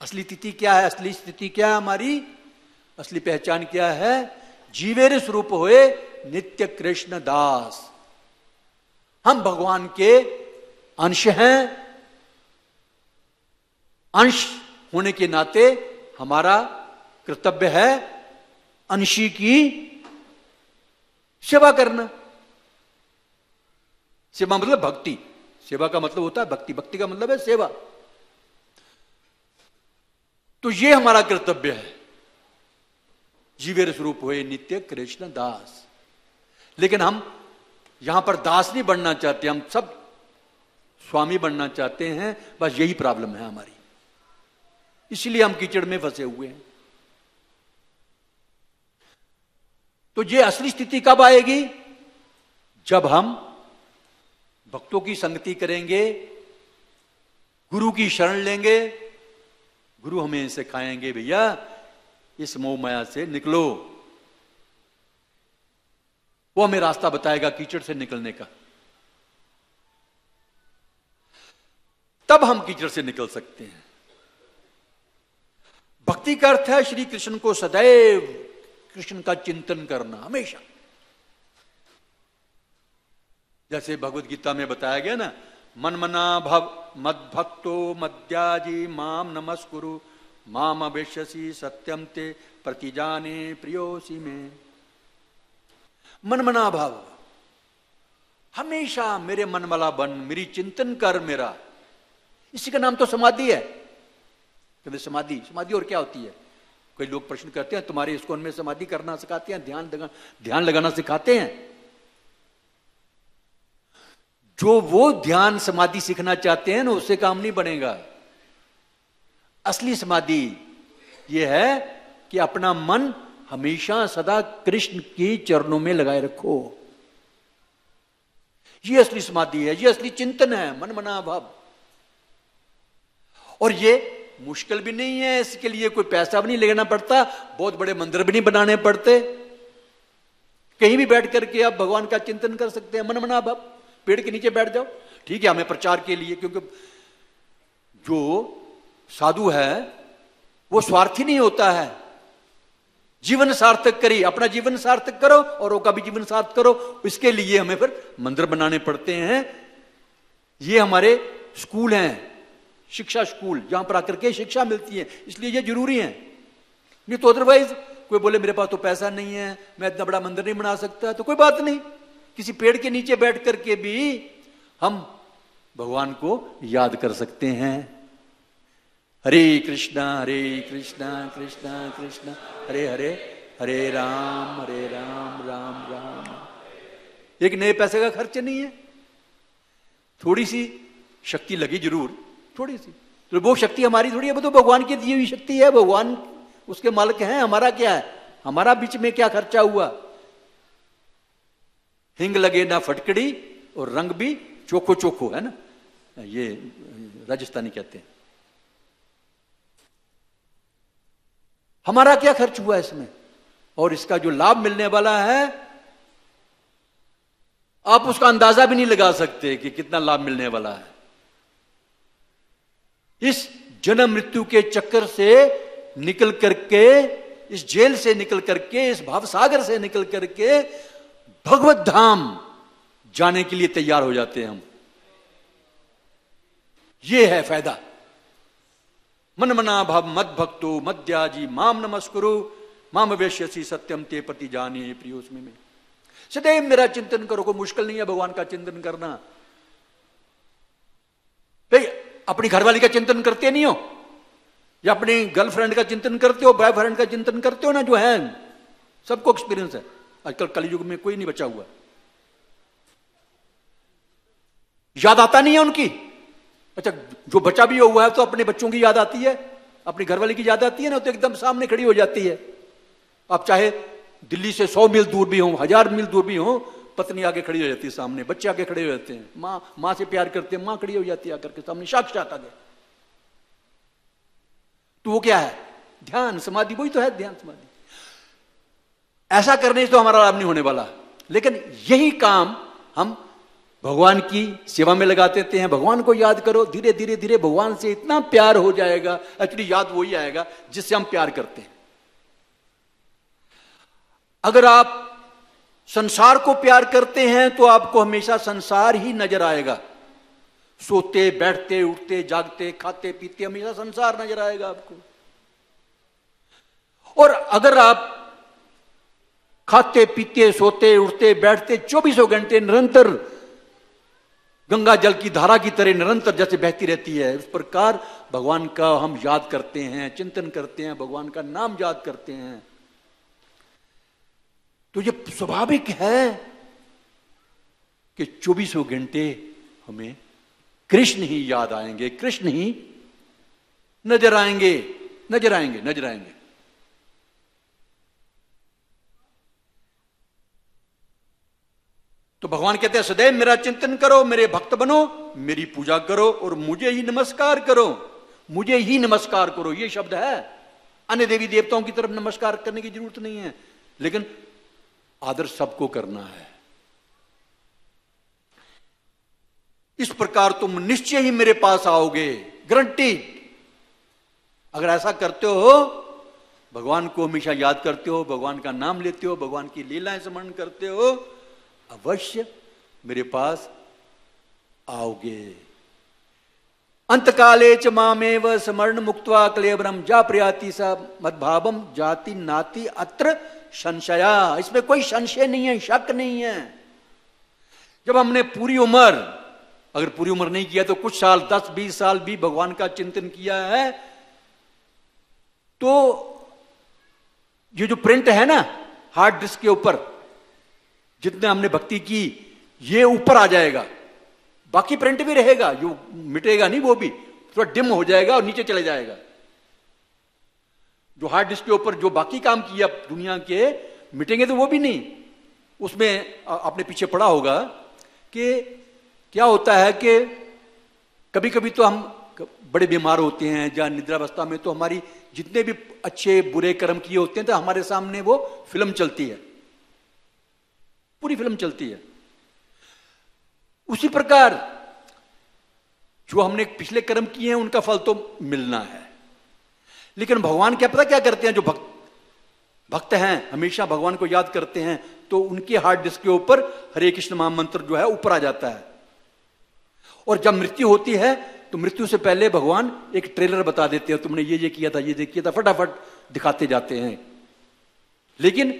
असली स्थिति क्या है? असली स्थिति क्या है हमारी? असली पहचान क्या है? जीवेर स्वरूप होए नित्य कृष्ण दास। हम भगवान के अंश हैं। अंश होने के नाते हमारा कर्तव्य है अंशी की सेवा करना। सेवा मतलब भक्ति, सेवा का मतलब होता है भक्ति, भक्ति का मतलब है सेवा। तो ये हमारा कर्तव्य है, जीवेर स्वरूप हुए नित्य कृष्ण दास। लेकिन हम यहां पर दास नहीं बनना चाहते, हम सब स्वामी बनना चाहते हैं। बस यही प्रॉब्लम है हमारी, इसलिए हम कीचड़ में फंसे हुए हैं। तो ये असली स्थिति कब आएगी? जब हम भक्तों की संगति करेंगे, गुरु की शरण लेंगे, गुरु हमें सिखाएंगे भैया इस मोह माया से निकलो। वो हमें रास्ता बताएगा कीचड़ से निकलने का। तब हम कीचड़ से निकल सकते हैं। भक्ति का अर्थ है श्री कृष्ण को सदैव कृष्ण का चिंतन करना, हमेशा। जैसे भगवत गीता में बताया गया ना, मन मना भव मद भक्तो मद्याजी माम नमस्कुरु माम अवेश्यसी सत्यम ते प्रतिजाने प्रियोसी में। मन मना भाव, हमेशा मेरे मन वाला बन, मेरी चिंतन कर मेरा। इसी का नाम तो समाधि है। कहते समाधि, समाधि और क्या होती है? कोई लोग प्रश्न करते हैं तुम्हारे इस्कॉन में समाधि करना सिखाते हैं, ध्यान लगाना सिखाते हैं। जो वो ध्यान समाधि सीखना चाहते हैं ना, उससे काम नहीं बनेगा। असली समाधि ये है कि अपना मन हमेशा सदा कृष्ण के चरणों में लगाए रखो। ये असली समाधि है, ये असली चिंतन है, मन मना भाव। और ये मुश्किल भी नहीं है, इसके लिए कोई पैसा भी नहीं लेना पड़ता, बहुत बड़े मंदिर भी नहीं बनाने पड़ते। कहीं भी बैठ करके आप भगवान का चिंतन कर सकते हैं, मन मना भाव। पेड़ के नीचे बैठ जाओ, ठीक है, हमें प्रचार के लिए, क्योंकि जो साधु है वो स्वार्थी नहीं होता है। जीवन सार्थक करिए, अपना जीवन सार्थक करो और का भी जीवन सार्थक करो। इसके लिए हमें फिर मंदिर बनाने पड़ते हैं। ये हमारे स्कूल हैं, शिक्षा स्कूल, जहां पर आकर के शिक्षा मिलती है, इसलिए ये जरूरी है। नहीं तो अदरवाइज कोई बोले मेरे पास तो पैसा नहीं है, मैं इतना बड़ा मंदिर नहीं बना सकता, तो कोई बात नहीं, किसी पेड़ के नीचे बैठ करके भी हम भगवान को याद कर सकते हैं। हरे कृष्णा कृष्णा कृष्णा हरे हरे, हरे राम राम राम। एक नए पैसे का खर्च नहीं है, थोड़ी सी शक्ति लगी जरूर, थोड़ी सी, तो वो शक्ति हमारी थोड़ी है, वो तो भगवान की दी हुई शक्ति है, भगवान उसके मालिक हैं। हमारा क्या है, हमारा बीच में क्या खर्चा हुआ। हिंग लगे ना फटकड़ी और रंग भी चोखो चोखो, है ना, ये राजस्थानी कहते हैं। हमारा क्या खर्च हुआ इसमें, और इसका जो लाभ मिलने वाला है आप उसका अंदाजा भी नहीं लगा सकते कि कितना लाभ मिलने वाला है। इस जन्म मृत्यु के चक्कर से निकल करके, इस जेल से निकल करके, इस भावसागर से निकल करके भगवत धाम जाने के लिए तैयार हो जाते हैं हम। यह है फायदा। मन मना भव मद भक्तो मद्याजी माम नमस्कुरु माम वेश्यसी सत्यम ते पति जाने प्रियोस्मि में। सदैव मेरा चिंतन करो, कोई मुश्किल नहीं है भगवान का चिंतन करना। भाई अपनी घरवाली का चिंतन करते नहीं हो, या अपनी गर्लफ्रेंड का चिंतन करते हो, बॉयफ्रेंड का चिंतन करते हो ना, जो है सबको एक्सपीरियंस है। आजकल कलयुग में कोई नहीं बचा हुआ, याद आता नहीं है उनकी। अच्छा, जो बचा भी हुआ है तो अपने बच्चों की याद आती है, अपनी घरवाली की याद आती है ना, तो एकदम सामने खड़ी हो जाती है। आप चाहे दिल्ली से 100 मील दूर भी हो, 1000 मील दूर भी हो, पत्नी आगे खड़ी हो जाती है सामने, बच्चे आगे खड़े हो जाते हैं, मां से प्यार करते हैं, मां खड़ी हो जाती है आकर के सामने, साक्षात आगे। तो वो क्या है, ध्यान समाधि, वही तो है ध्यान समाधि। ऐसा करने से तो हमारा लाभ नहीं होने वाला, लेकिन यही काम हम भगवान की सेवा में लगा देते हैं। भगवान को याद करो, धीरे धीरे धीरे भगवान से इतना प्यार हो जाएगा। एक्चुअली याद वही आएगा जिससे हम प्यार करते हैं। अगर आप संसार को प्यार करते हैं तो आपको हमेशा संसार ही नजर आएगा। सोते बैठते उठते जागते खाते पीते हमेशा संसार नजर आएगा आपको। और अगर आप खाते पीते सोते उठते बैठते 24 घंटे निरंतर गंगा जल की धारा की तरह निरंतर जैसे बहती रहती है, उस प्रकार भगवान का हम याद करते हैं, चिंतन करते हैं, भगवान का नाम याद करते हैं, तो ये स्वाभाविक है कि 24 घंटे हमें कृष्ण ही याद आएंगे, कृष्ण ही नजर आएंगे, नजर आएंगे, नजर आएंगे। तो भगवान कहते हैं सदैव मेरा चिंतन करो, मेरे भक्त बनो, मेरी पूजा करो और मुझे ही नमस्कार करो, मुझे ही नमस्कार करो। ये शब्द है, अन्य देवी देवताओं की तरफ नमस्कार करने की जरूरत नहीं है, लेकिन आदर सबको करना है। इस प्रकार तुम निश्चय ही मेरे पास आओगे, गारंटीड। अगर ऐसा करते हो, भगवान को हमेशा याद करते हो, भगवान का नाम लेते हो, भगवान की लीलाएं स्मरण करते हो, अवश्य मेरे पास आओगे। अंतकाले च मामेव स्मरण मुक्त्वा क्लेवरम जा प्रयाति स मद्भावम जाति नाति अत्र संशया। इसमें कोई संशय नहीं है, शक नहीं है। जब हमने पूरी उम्र, अगर पूरी उम्र नहीं किया तो कुछ साल 10-20 साल भी भगवान का चिंतन किया है, तो ये जो प्रिंट है ना हार्ड डिस्क के ऊपर, जितने हमने भक्ति की, ये ऊपर आ जाएगा। बाकी प्रिंट भी रहेगा, जो मिटेगा नहीं, वो भी थोड़ा डिम हो जाएगा और नीचे चले जाएगा। जो हार्ड डिस्क के ऊपर जो बाकी काम किया दुनिया के, मिटेंगे तो वो भी नहीं। उसमें आपने पीछे पढ़ा होगा कि क्या होता है कि कभी कभी तो हम बड़े बीमार होते हैं, या निद्रावस्था में, तो हमारी जितने भी अच्छे बुरे कर्म किए होते हैं तो हमारे सामने वो फिल्म चलती है, पूरी फिल्म चलती है। उसी प्रकार जो हमने पिछले कर्म किए हैं उनका फल तो मिलना है, लेकिन भगवान क्या पता क्या करते हैं, जो भक्त हैं हमेशा भगवान को याद करते हैं, तो उनके हार्ड डिस्क के ऊपर हरे कृष्ण महामंत्र जो है ऊपर आ जाता है। और जब मृत्यु होती है तो मृत्यु से पहले भगवान एक ट्रेलर बता देते हैं, तुमने ये किया था, ये किया था, फटाफट दिखाते जाते हैं। लेकिन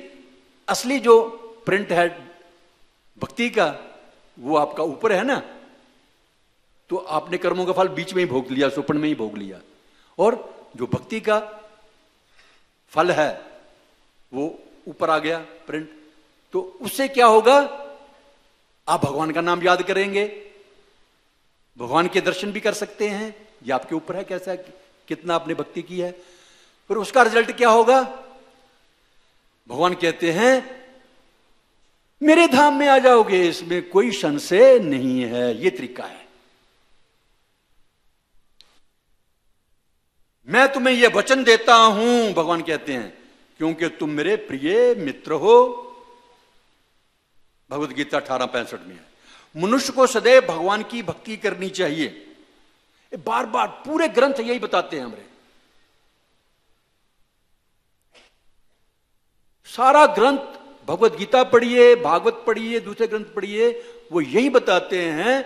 असली जो प्रिंट है भक्ति का, वो आपका ऊपर है ना। तो आपने कर्मों का फल बीच में ही भोग लिया, स्वप्न में ही भोग लिया। और जो भक्ति का फल है वो ऊपर आ गया प्रिंट। तो उससे क्या होगा, आप भगवान का नाम याद करेंगे, भगवान के दर्शन भी कर सकते हैं। ये आपके ऊपर है कैसा, कितना आपने भक्ति की है। फिर उसका रिजल्ट क्या होगा, भगवान कहते हैं मेरे धाम में आ जाओगे, इसमें कोई संशय नहीं है। ये तरीका है। मैं तुम्हें यह वचन देता हूं, भगवान कहते हैं, क्योंकि तुम मेरे प्रिय मित्र हो। भगवत गीता 18:65 में है। मनुष्य को सदैव भगवान की भक्ति करनी चाहिए। बार बार पूरे ग्रंथ यही बताते हैं हमारे। सारा ग्रंथ, भगवत गीता पढ़िए, भागवत पढ़िए, दूसरे ग्रंथ पढ़िए, वो यही बताते हैं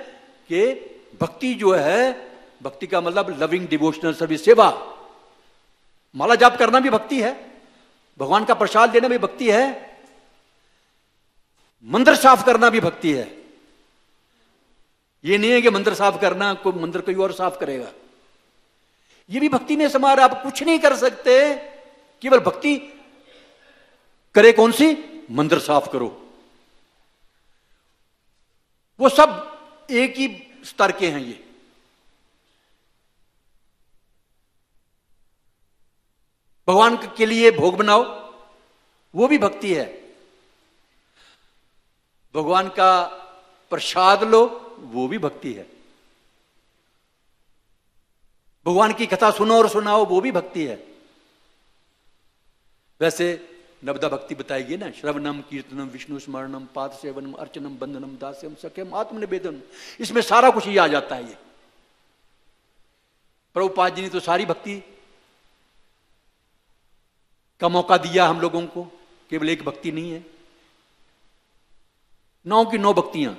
कि भक्ति जो है, भक्ति का मतलब लविंग डिवोशनल सर्विस, सेवा। माला जाप करना भी भक्ति है, भगवान का प्रसाद देना भी भक्ति है, मंदिर साफ करना भी भक्ति है। ये नहीं है कि मंदिर साफ करना, कोई मंदिर कोई और साफ करेगा, ये भी भक्ति में समा रहा। आप कुछ नहीं कर सकते, केवल भक्ति करे। कौन सी? मंदिर साफ करो। वो सब एक ही स्तर के हैं। ये भगवान के लिए भोग बनाओ, वो भी भक्ति है। भगवान का प्रसाद लो, वो भी भक्ति है। भगवान की कथा सुनो और सुनाओ, वो भी भक्ति है। वैसे नवदा भक्ति बताएगी ना, श्रवणम कीर्तनम विष्णु स्मरणम पाद सेवनम अर्चनम बंधनम दास्यम सख्यम आत्मनिवेदन, इसमें सारा कुछ ही आ जाता है। ये प्रभुपाद जी ने तो सारी भक्ति का मौका दिया हम लोगों को, केवल एक भक्ति नहीं है, 9 की 9 भक्तियां।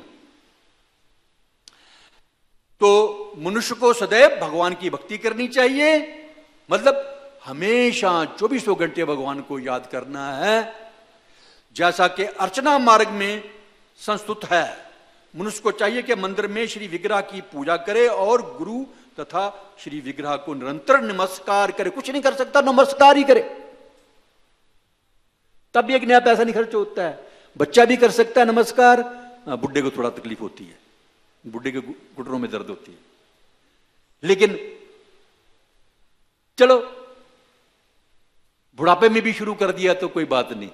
तो मनुष्य को सदैव भगवान की भक्ति करनी चाहिए, मतलब हमेशा 24 घंटे भगवान को याद करना है। जैसा कि अर्चना मार्ग में संस्तुत है, मनुष्य को चाहिए कि मंदिर में श्री विग्रह की पूजा करे और गुरु तथा श्री विग्रह को निरंतर नमस्कार करे। कुछ नहीं कर सकता, नमस्कार ही करे, तब भी एक नया पैसा नहीं खर्च होता है। बच्चा भी कर सकता है नमस्कार, बुढ़े को थोड़ा तकलीफ होती है, बुढ़े के घुटनों में दर्द होती है। लेकिन चलो बुढ़ापे में भी शुरू कर दिया तो कोई बात नहीं।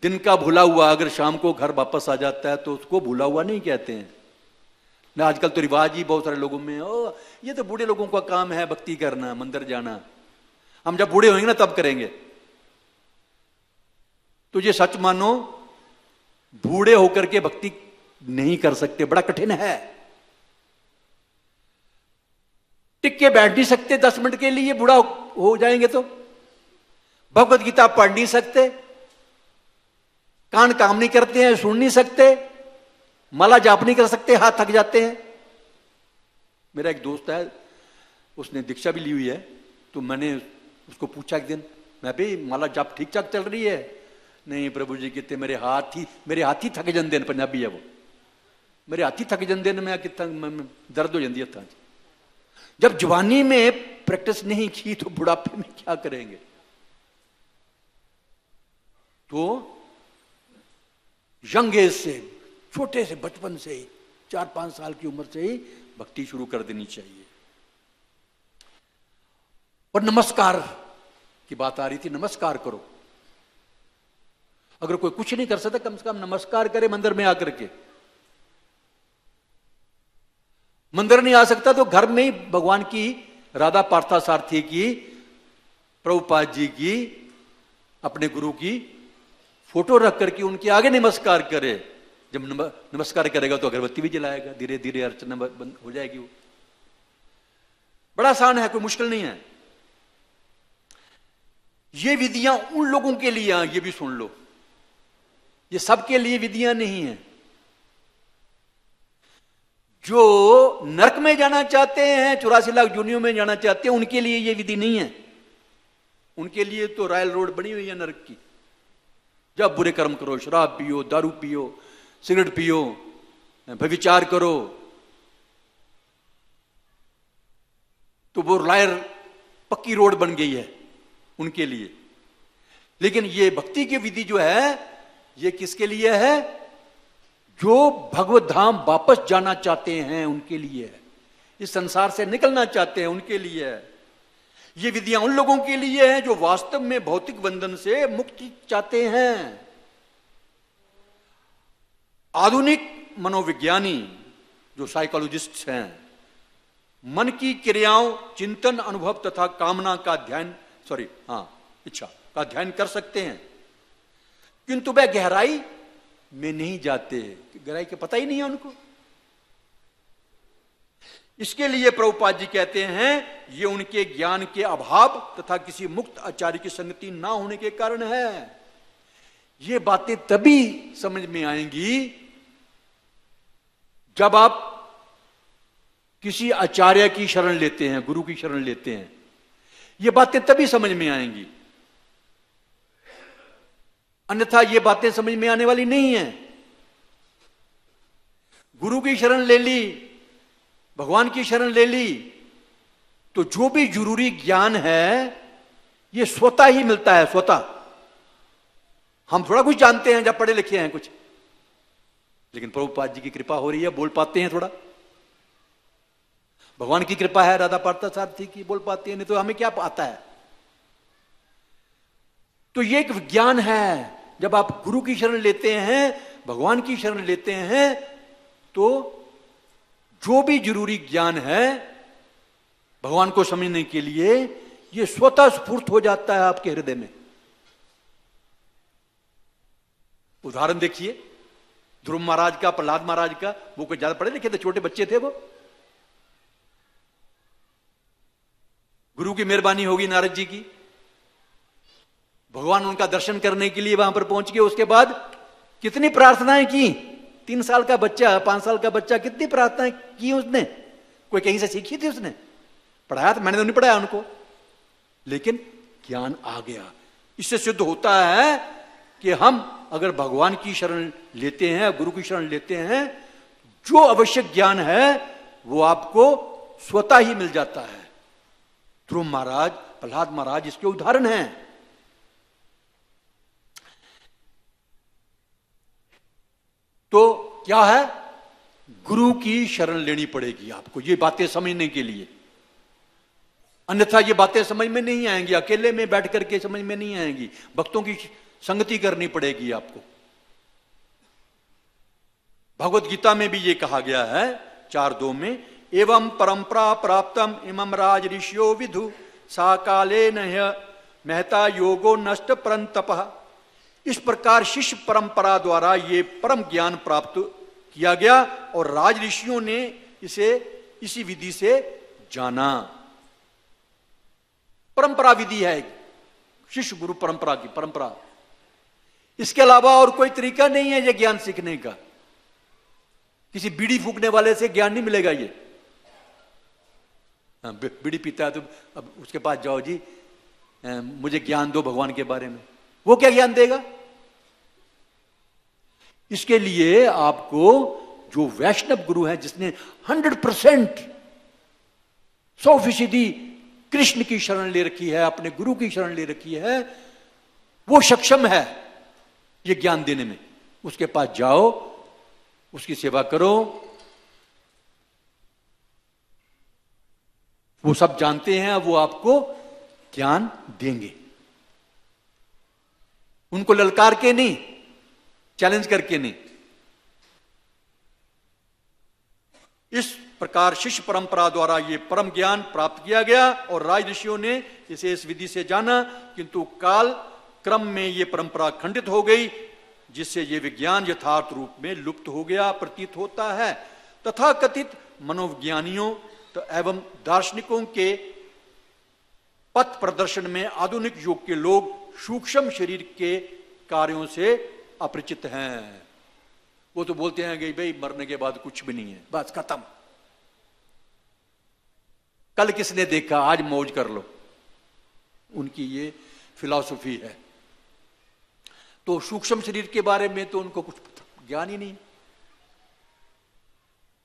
दिन का भूला हुआ अगर शाम को घर वापस आ जाता है तो उसको भूला हुआ नहीं कहते हैं ना। आजकल तो रिवाज ही बहुत सारे लोगों में, ओ ये तो बूढ़े लोगों का काम है भक्ति करना, मंदिर जाना, हम जब बूढ़े होंगे ना तब करेंगे। तो ये सच मानो, बूढ़े होकर के भक्ति नहीं कर सकते, बड़ा कठिन है। टिक के बैठ नहीं सकते 10 मिनट के लिए, बूढ़ा हो जाएंगे तो। भगवत गीता पढ़ नहीं सकते, कान काम नहीं करते हैं, सुन नहीं सकते, माला जाप नहीं कर सकते, हाथ थक जाते हैं। मेरा एक दोस्त है, उसने दीक्षा भी ली हुई है, तो मैंने उसको पूछा एक दिन, मैं भी माला जाप ठीक ठाक चल रही है? नहीं प्रभु जी कहते मेरे हाथ ही थक जाते हैं। पंजाबी है वो, मेरे हाथ ही थक जाते हैं, मैं कितना दर्द हो जाती है। जब जवानी में प्रैक्टिस नहीं की तो बुढ़ापे में क्या करेंगे? तो यंग एज से, छोटे से, बचपन से ही, 4-5 साल की उम्र से ही भक्ति शुरू कर देनी चाहिए। और नमस्कार की बात आ रही थी, नमस्कार करो। अगर कोई कुछ नहीं कर सकता, कम से कम नमस्कार करे मंदिर में आकर के। मंदिर नहीं आ सकता तो घर में ही भगवान की, राधा पार्थसारथी की, प्रभुपाद जी की, अपने गुरु की फोटो रख करके उनके आगे नमस्कार करे। जब नमस्कार करेगा तो अगरबत्ती भी जलाएगा, धीरे धीरे अर्चना बंद हो जाएगी। वो बड़ा आसान है, कोई मुश्किल नहीं है। ये विधियां उन लोगों के लिए, ये भी सुन लो, ये सबके लिए विधियां नहीं है। जो नरक में जाना चाहते हैं, 84 लाख जूनियों में जाना चाहते हैं, उनके लिए ये विधि नहीं है। उनके लिए तो रॉयल रोड बनी हुई है नरक की। जब बुरे कर्म करो, शराब पियो, दारू पियो, सिगरेट पियो, व्यभिचार करो, तो वो रॉयल पक्की रोड बन गई है उनके लिए। लेकिन ये भक्ति की विधि जो है, ये किसके लिए है? जो भगवत धाम वापस जाना चाहते हैं उनके लिए है। इस संसार से निकलना चाहते हैं उनके लिए है। ये विधियां उन लोगों के लिए है जो वास्तव में भौतिक बंधन से मुक्ति चाहते हैं। आधुनिक मनोविज्ञानी जो साइकोलॉजिस्ट हैं, मन की क्रियाओं, चिंतन, अनुभव तथा कामना का अध्ययन, इच्छा का अध्ययन कर सकते हैं, किंतु वह गहराई में नहीं जाते। गहराई का पता ही नहीं है उनको। इसके लिए प्रभुपाद जी कहते हैं, ये उनके ज्ञान के अभाव तथा किसी मुक्त आचार्य की संगति ना होने के कारण है। ये बातें तभी समझ में आएंगी जब आप किसी आचार्य की शरण लेते हैं, गुरु की शरण लेते हैं। ये बातें तभी समझ में आएंगी, अन्यथा ये बातें समझ में आने वाली नहीं है। गुरु की शरण ले ली, भगवान की शरण ले ली, तो जो भी जरूरी ज्ञान है ये स्वतः ही मिलता है, स्वतः। हम थोड़ा कुछ जानते हैं जब पढ़े लिखे हैं कुछ, लेकिन प्रभुपाद जी की कृपा हो रही है, बोल पाते हैं थोड़ा। भगवान की कृपा है, राधा पार्थसारथी की, बोल पाते हैं, नहीं तो हमें क्या आता है। तो ये एक विज्ञान है। जब आप गुरु की शरण लेते हैं, भगवान की शरण लेते हैं, तो जो भी जरूरी ज्ञान है भगवान को समझने के लिए, ये स्वतः स्फूर्त हो जाता है आपके हृदय में। उदाहरण देखिए ध्रुव महाराज का, प्रहलाद महाराज का। वो कोई ज्यादा पढ़े लिखे थे, छोटे बच्चे थे वो। गुरु की मेहरबानी होगी नारद जी की, भगवान उनका दर्शन करने के लिए वहां पर पहुंच गए। उसके बाद कितनी प्रार्थनाएं की। 3 साल का बच्चा, 5 साल का बच्चा, कितनी प्रार्थनाएं की उसने। कोई कहीं से सीखी थी उसने? पढ़ाया था? मैंने तो नहीं पढ़ाया उनको, लेकिन ज्ञान आ गया। इससे सिद्ध होता है कि हम अगर भगवान की शरण लेते हैं, गुरु की शरण लेते हैं, जो आवश्यक ज्ञान है वो आपको स्वतः ही मिल जाता है। ध्रुव महाराज, प्रहलाद महाराज इसके उदाहरण हैं। तो क्या है? गुरु की शरण लेनी पड़ेगी आपको ये बातें समझने के लिए, अन्यथा ये बातें समझ में नहीं आएंगी। अकेले में बैठ करके समझ में नहीं आएंगी। भक्तों की संगति करनी पड़ेगी आपको। भगवत गीता में भी ये कहा गया है 4:2 में, एवं परंपरा प्राप्तम इमं राज ऋषियो विधु सा काले न महता योगो नष्ट परंतपः। इस प्रकार शिष्य परंपरा द्वारा ये परम ज्ञान प्राप्त किया गया और राज ऋषियों ने इसे इसी विधि से जाना। परंपरा विधि है, शिष्य गुरु परंपरा की परंपरा। इसके अलावा और कोई तरीका नहीं है ये ज्ञान सीखने का। किसी बीड़ी फूकने वाले से ज्ञान नहीं मिलेगा ये। बीड़ी पीता है तो अब उसके पास जाओ, जी मुझे ज्ञान दो भगवान के बारे में, वो क्या ज्ञान देगा? इसके लिए आपको जो वैष्णव गुरु है, जिसने 100% 100% कृष्ण की शरण ले रखी है, अपने गुरु की शरण ले रखी है, वो सक्षम है ये ज्ञान देने में। उसके पास जाओ, उसकी सेवा करो। वो सब जानते हैं, वो आपको ज्ञान देंगे। उनको ललकार के नहीं, चैलेंज करके नहीं। इस प्रकार शिष्य परंपरा द्वारा ये परम ज्ञान प्राप्त किया गया और राज ऋषियों ने इसे इस विधि से जाना, किंतु काल क्रम में ये परंपरा खंडित हो गई, जिससे ये विज्ञान यथार्थ रूप में लुप्त हो गया प्रतीत होता है। तथा कथित मनोविज्ञानियों एवं दार्शनिकों के पथ प्रदर्शन में आधुनिक युग के लोग सूक्ष्म शरीर के कार्यों से अपरिचित हैं। वो तो बोलते हैं कि भाई मरने के बाद कुछ भी नहीं है, बस खत्म। कल किसने देखा, आज मौज कर लो, उनकी ये फिलॉसफी है। तो सूक्ष्म शरीर के बारे में तो उनको कुछ ज्ञान ही नहीं।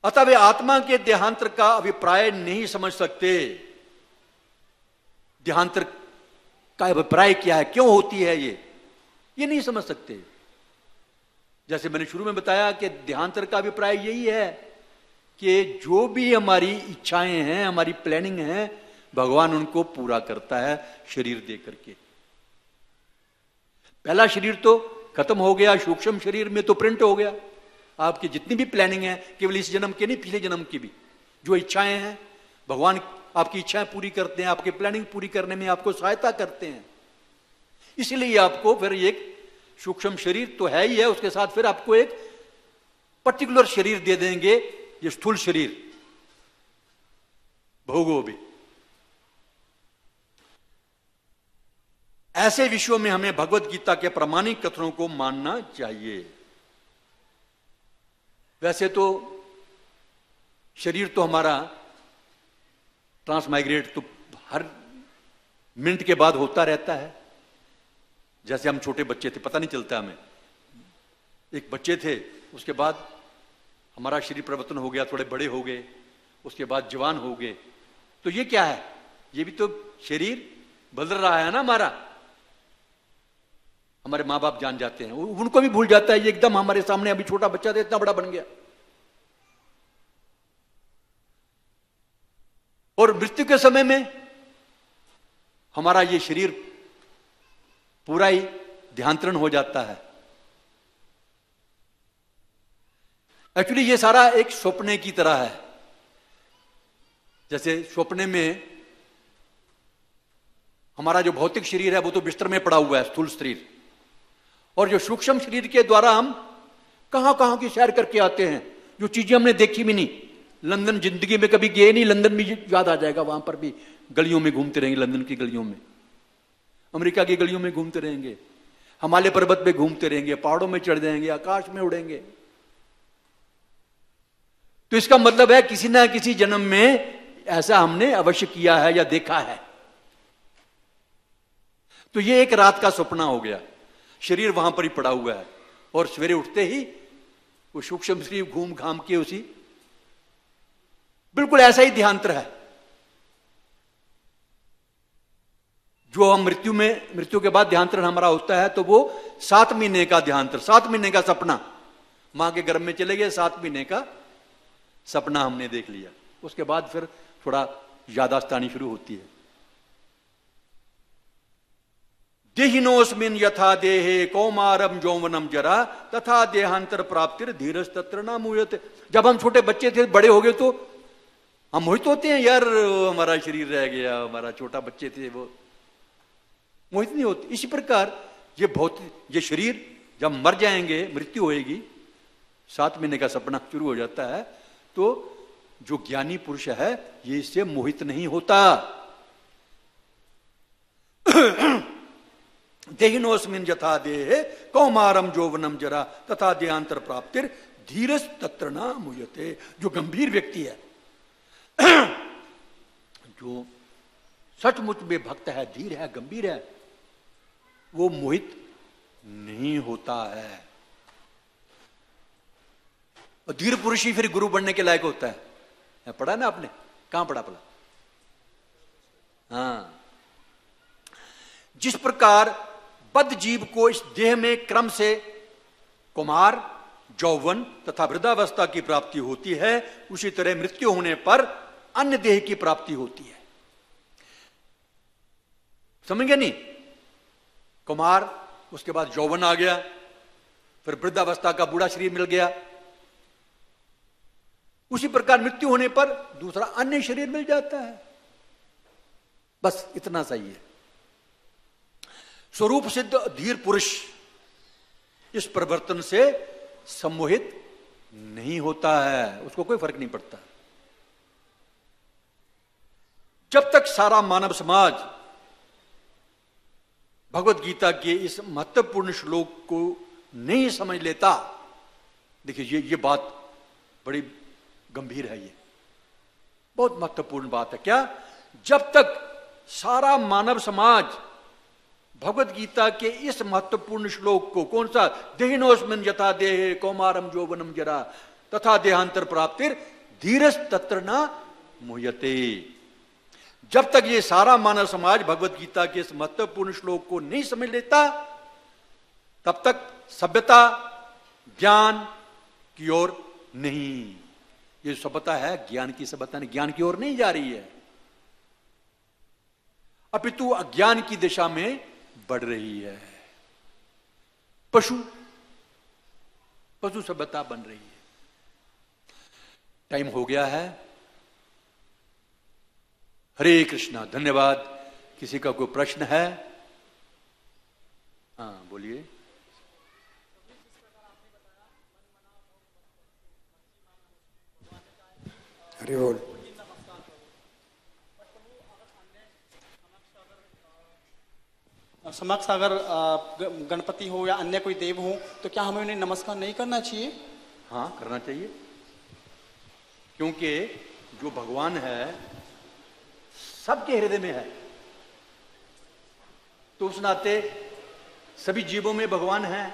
अतः वे आत्मा के देहांतर का अभिप्राय नहीं समझ सकते। देहांतर का अभिप्राय क्या है, क्यों होती है ये नहीं समझ सकते। जैसे मैंने शुरू में बताया कि देहांतर का अभिप्राय यही है कि जो भी हमारी इच्छाएं हैं, हमारी प्लानिंग है, भगवान उनको पूरा करता है शरीर दे करके। पहला शरीर तो खत्म हो गया, सूक्ष्म शरीर में तो प्रिंट हो गया। आपकी जितनी भी प्लानिंग है, केवल इस जन्म की नहीं, पिछले जन्म की भी जो इच्छाएं हैं, भगवान आपकी इच्छाएं पूरी करते हैं, आपकी प्लानिंग पूरी करने में आपको सहायता करते हैं। इसलिए आपको फिर एक सूक्ष्म शरीर तो है ही है, उसके साथ फिर आपको एक पर्टिकुलर शरीर दे देंगे, ये स्थूल शरीर भोगो भी। ऐसे विषयों में हमें भगवत गीता के प्रामाणिक कथनों को मानना चाहिए। वैसे तो शरीर तो हमारा ट्रांसमाइग्रेट तो हर मिनट के बाद होता रहता है। जैसे हम छोटे बच्चे थे, पता नहीं चलता हमें, एक बच्चे थे, उसके बाद हमारा शरीर परिवर्तन हो गया, थोड़े बड़े हो गए, उसके बाद जवान हो गए। तो ये क्या है, ये भी तो शरीर बदल रहा है ना हमारा। हमारे माँ बाप जान जाते हैं, उनको भी भूल जाता है, ये एकदम हमारे सामने अभी छोटा बच्चा था, इतना बड़ा बन गया। और मृत्यु के समय में हमारा ये शरीर पूरा ही देहांतरण हो जाता है। एक्चुअली ये सारा एक स्वप्ने की तरह है। जैसे स्वप्ने में हमारा जो भौतिक शरीर है वो तो बिस्तर में पड़ा हुआ है, स्थूल शरीर, और जो सूक्ष्म शरीर के द्वारा हम कहां कहां की सैर करके आते हैं, जो चीजें हमने देखी भी नहीं। लंदन जिंदगी में कभी गए नहीं, लंदन भी याद आ जाएगा, वहां पर भी गलियों में घूमते रहेंगे, लंदन की गलियों में, अमेरिका की गलियों में घूमते रहेंगे, हिमालय पर्वत पे घूमते रहेंगे, पहाड़ों में चढ़ जाएंगे, आकाश में उड़ेंगे। तो इसका मतलब है किसी ना किसी जन्म में ऐसा हमने अवश्य किया है या देखा है। तो ये एक रात का सपना हो गया, शरीर वहां पर ही पड़ा हुआ है, और सवेरे उठते ही वो सूक्ष्म शरीर घूम घाम के उसी बिल्कुल ऐसा ही देहांतर है। जो हम मृत्यु के बाद देहांतरण हमारा होता है, तो वो 7 महीने का देहांतर, 7 महीने का सपना, मां के गर्भ में चले गए, 7 महीने का सपना हमने देख लिया। उसके बाद फिर थोड़ा यादाश्त आनी शुरू होती है। देहिनोस्मिन यथा देहे कौमारम यौवनम जरा तथा देहांतर प्राप्तिर धीरज तत्र न मुह्यते। जब हम छोटे बच्चे थे, बड़े हो गए तो हम मोहित होते हैं, यार हमारा शरीर रह गया, हमारा छोटा बच्चे थे, वो मोहित नहीं होते। इसी प्रकार ये शरीर जब मर जाएंगे, मृत्यु होएगी, 7 महीने का सपना शुरू हो जाता है, तो जो ज्ञानी पुरुष है ये इससे मोहित नहीं होता। देहिनोस्मिन यथा देहे कौमारम यौवनम जरा तथा देहांतर प्राप्तिर धीरज तत्र न मुह्यते। जो गंभीर व्यक्ति है, जो सचमुच में भक्त है, धीर है, गंभीर है, वो मोहित नहीं होता है। और धीर पुरुष ही फिर गुरु बनने के लायक होता है। पढ़ा ना आपने, कहां पढ़ा? हाँ। जिस प्रकार बद्ध जीव को इस देह में क्रम से कुमार, यौवन तथा वृद्धावस्था की प्राप्ति होती है, उसी तरह मृत्यु होने पर अन्य देह की प्राप्ति होती है। समझेंगे नहीं? कुमार, उसके बाद यौवन आ गया, फिर वृद्धावस्था का बूढ़ा शरीर मिल गया। उसी प्रकार मृत्यु होने पर दूसरा अन्य शरीर मिल जाता है। बस इतना सही है। स्वरूप सिद्ध धीर पुरुष इस परिवर्तन से सम्मोहित नहीं होता है, उसको कोई फर्क नहीं पड़ता। जब तक सारा मानव समाज भगवत गीता के इस महत्वपूर्ण श्लोक को नहीं समझ लेता, देखिए ये बात बड़ी गंभीर है। बहुत महत्वपूर्ण बात है। क्या? जब तक सारा मानव समाज भगवत गीता के इस महत्वपूर्ण श्लोक को, कौन सा, देहिनोस्मिन् यथा देहे कौमारम यौवनम जरा तथा देहांतर प्राप्तिर धीरज तत्र न मुह्यते, जब तक ये सारा मानव समाज भगवत गीता के इस महत्वपूर्ण श्लोक को नहीं समझ लेता, तब तक सभ्यता ज्ञान की ओर नहीं, ये सभ्यता है ज्ञान की सभ्यता नहीं, ज्ञान की ओर नहीं जा रही है, अपितु अज्ञान की दिशा में बढ़ रही है। पशु सभ्यता बन रही है। टाइम हो गया है। हरे कृष्णा, धन्यवाद। किसी का कोई प्रश्न है? हाँ बोलिए। हरि बोल। समक्ष अगर गणपति हो या अन्य कोई देव हो तो क्या हमें उन्हें नमस्कार नहीं करना चाहिए? हाँ करना चाहिए, क्योंकि जो भगवान है सबके हृदय में है, तो उस नाते सभी जीवों में भगवान है।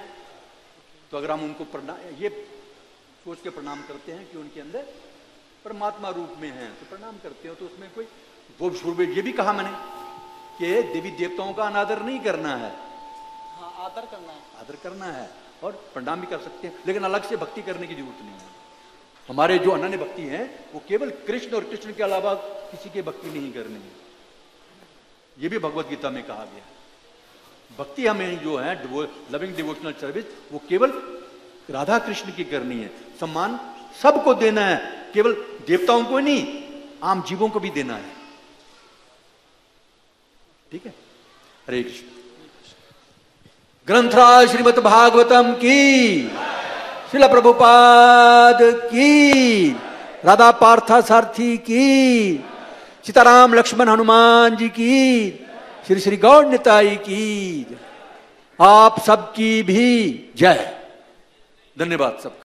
तो अगर हम उनको प्रणाम, ये सोच के प्रणाम करते हैं कि उनके अंदर परमात्मा रूप में है, तो प्रणाम करते हो, तो उसमें कोई वो शुरू, ये भी कहा मैंने कि देवी देवताओं का अनादर नहीं करना है। हाँ, आदर करना है, आदर करना है, और प्रणाम भी कर सकते हैं, लेकिन अलग से भक्ति करने की जरूरत नहीं है। हमारे जो अनन्य भक्ति है वो केवल कृष्ण और कृष्ण के अलावा किसी की भक्ति नहीं करनी है, ये भी भगवत गीता में कहा गया है। भक्ति हमें जो है लविंग डिवोशनल सर्विस, वो केवल राधा कृष्ण की करनी है। सम्मान सबको देना है, केवल देवताओं को नहीं, आम जीवों को भी देना है। ठीक है। हरे कृष्ण। ग्रंथराज श्रीमद् भागवतम की, श्रील प्रभुपाद की, राधा पार्था सारथी की, सीताराम लक्ष्मण हनुमान जी की, श्री श्री गौर निताई की, आप सबकी भी जय। धन्यवाद सबका।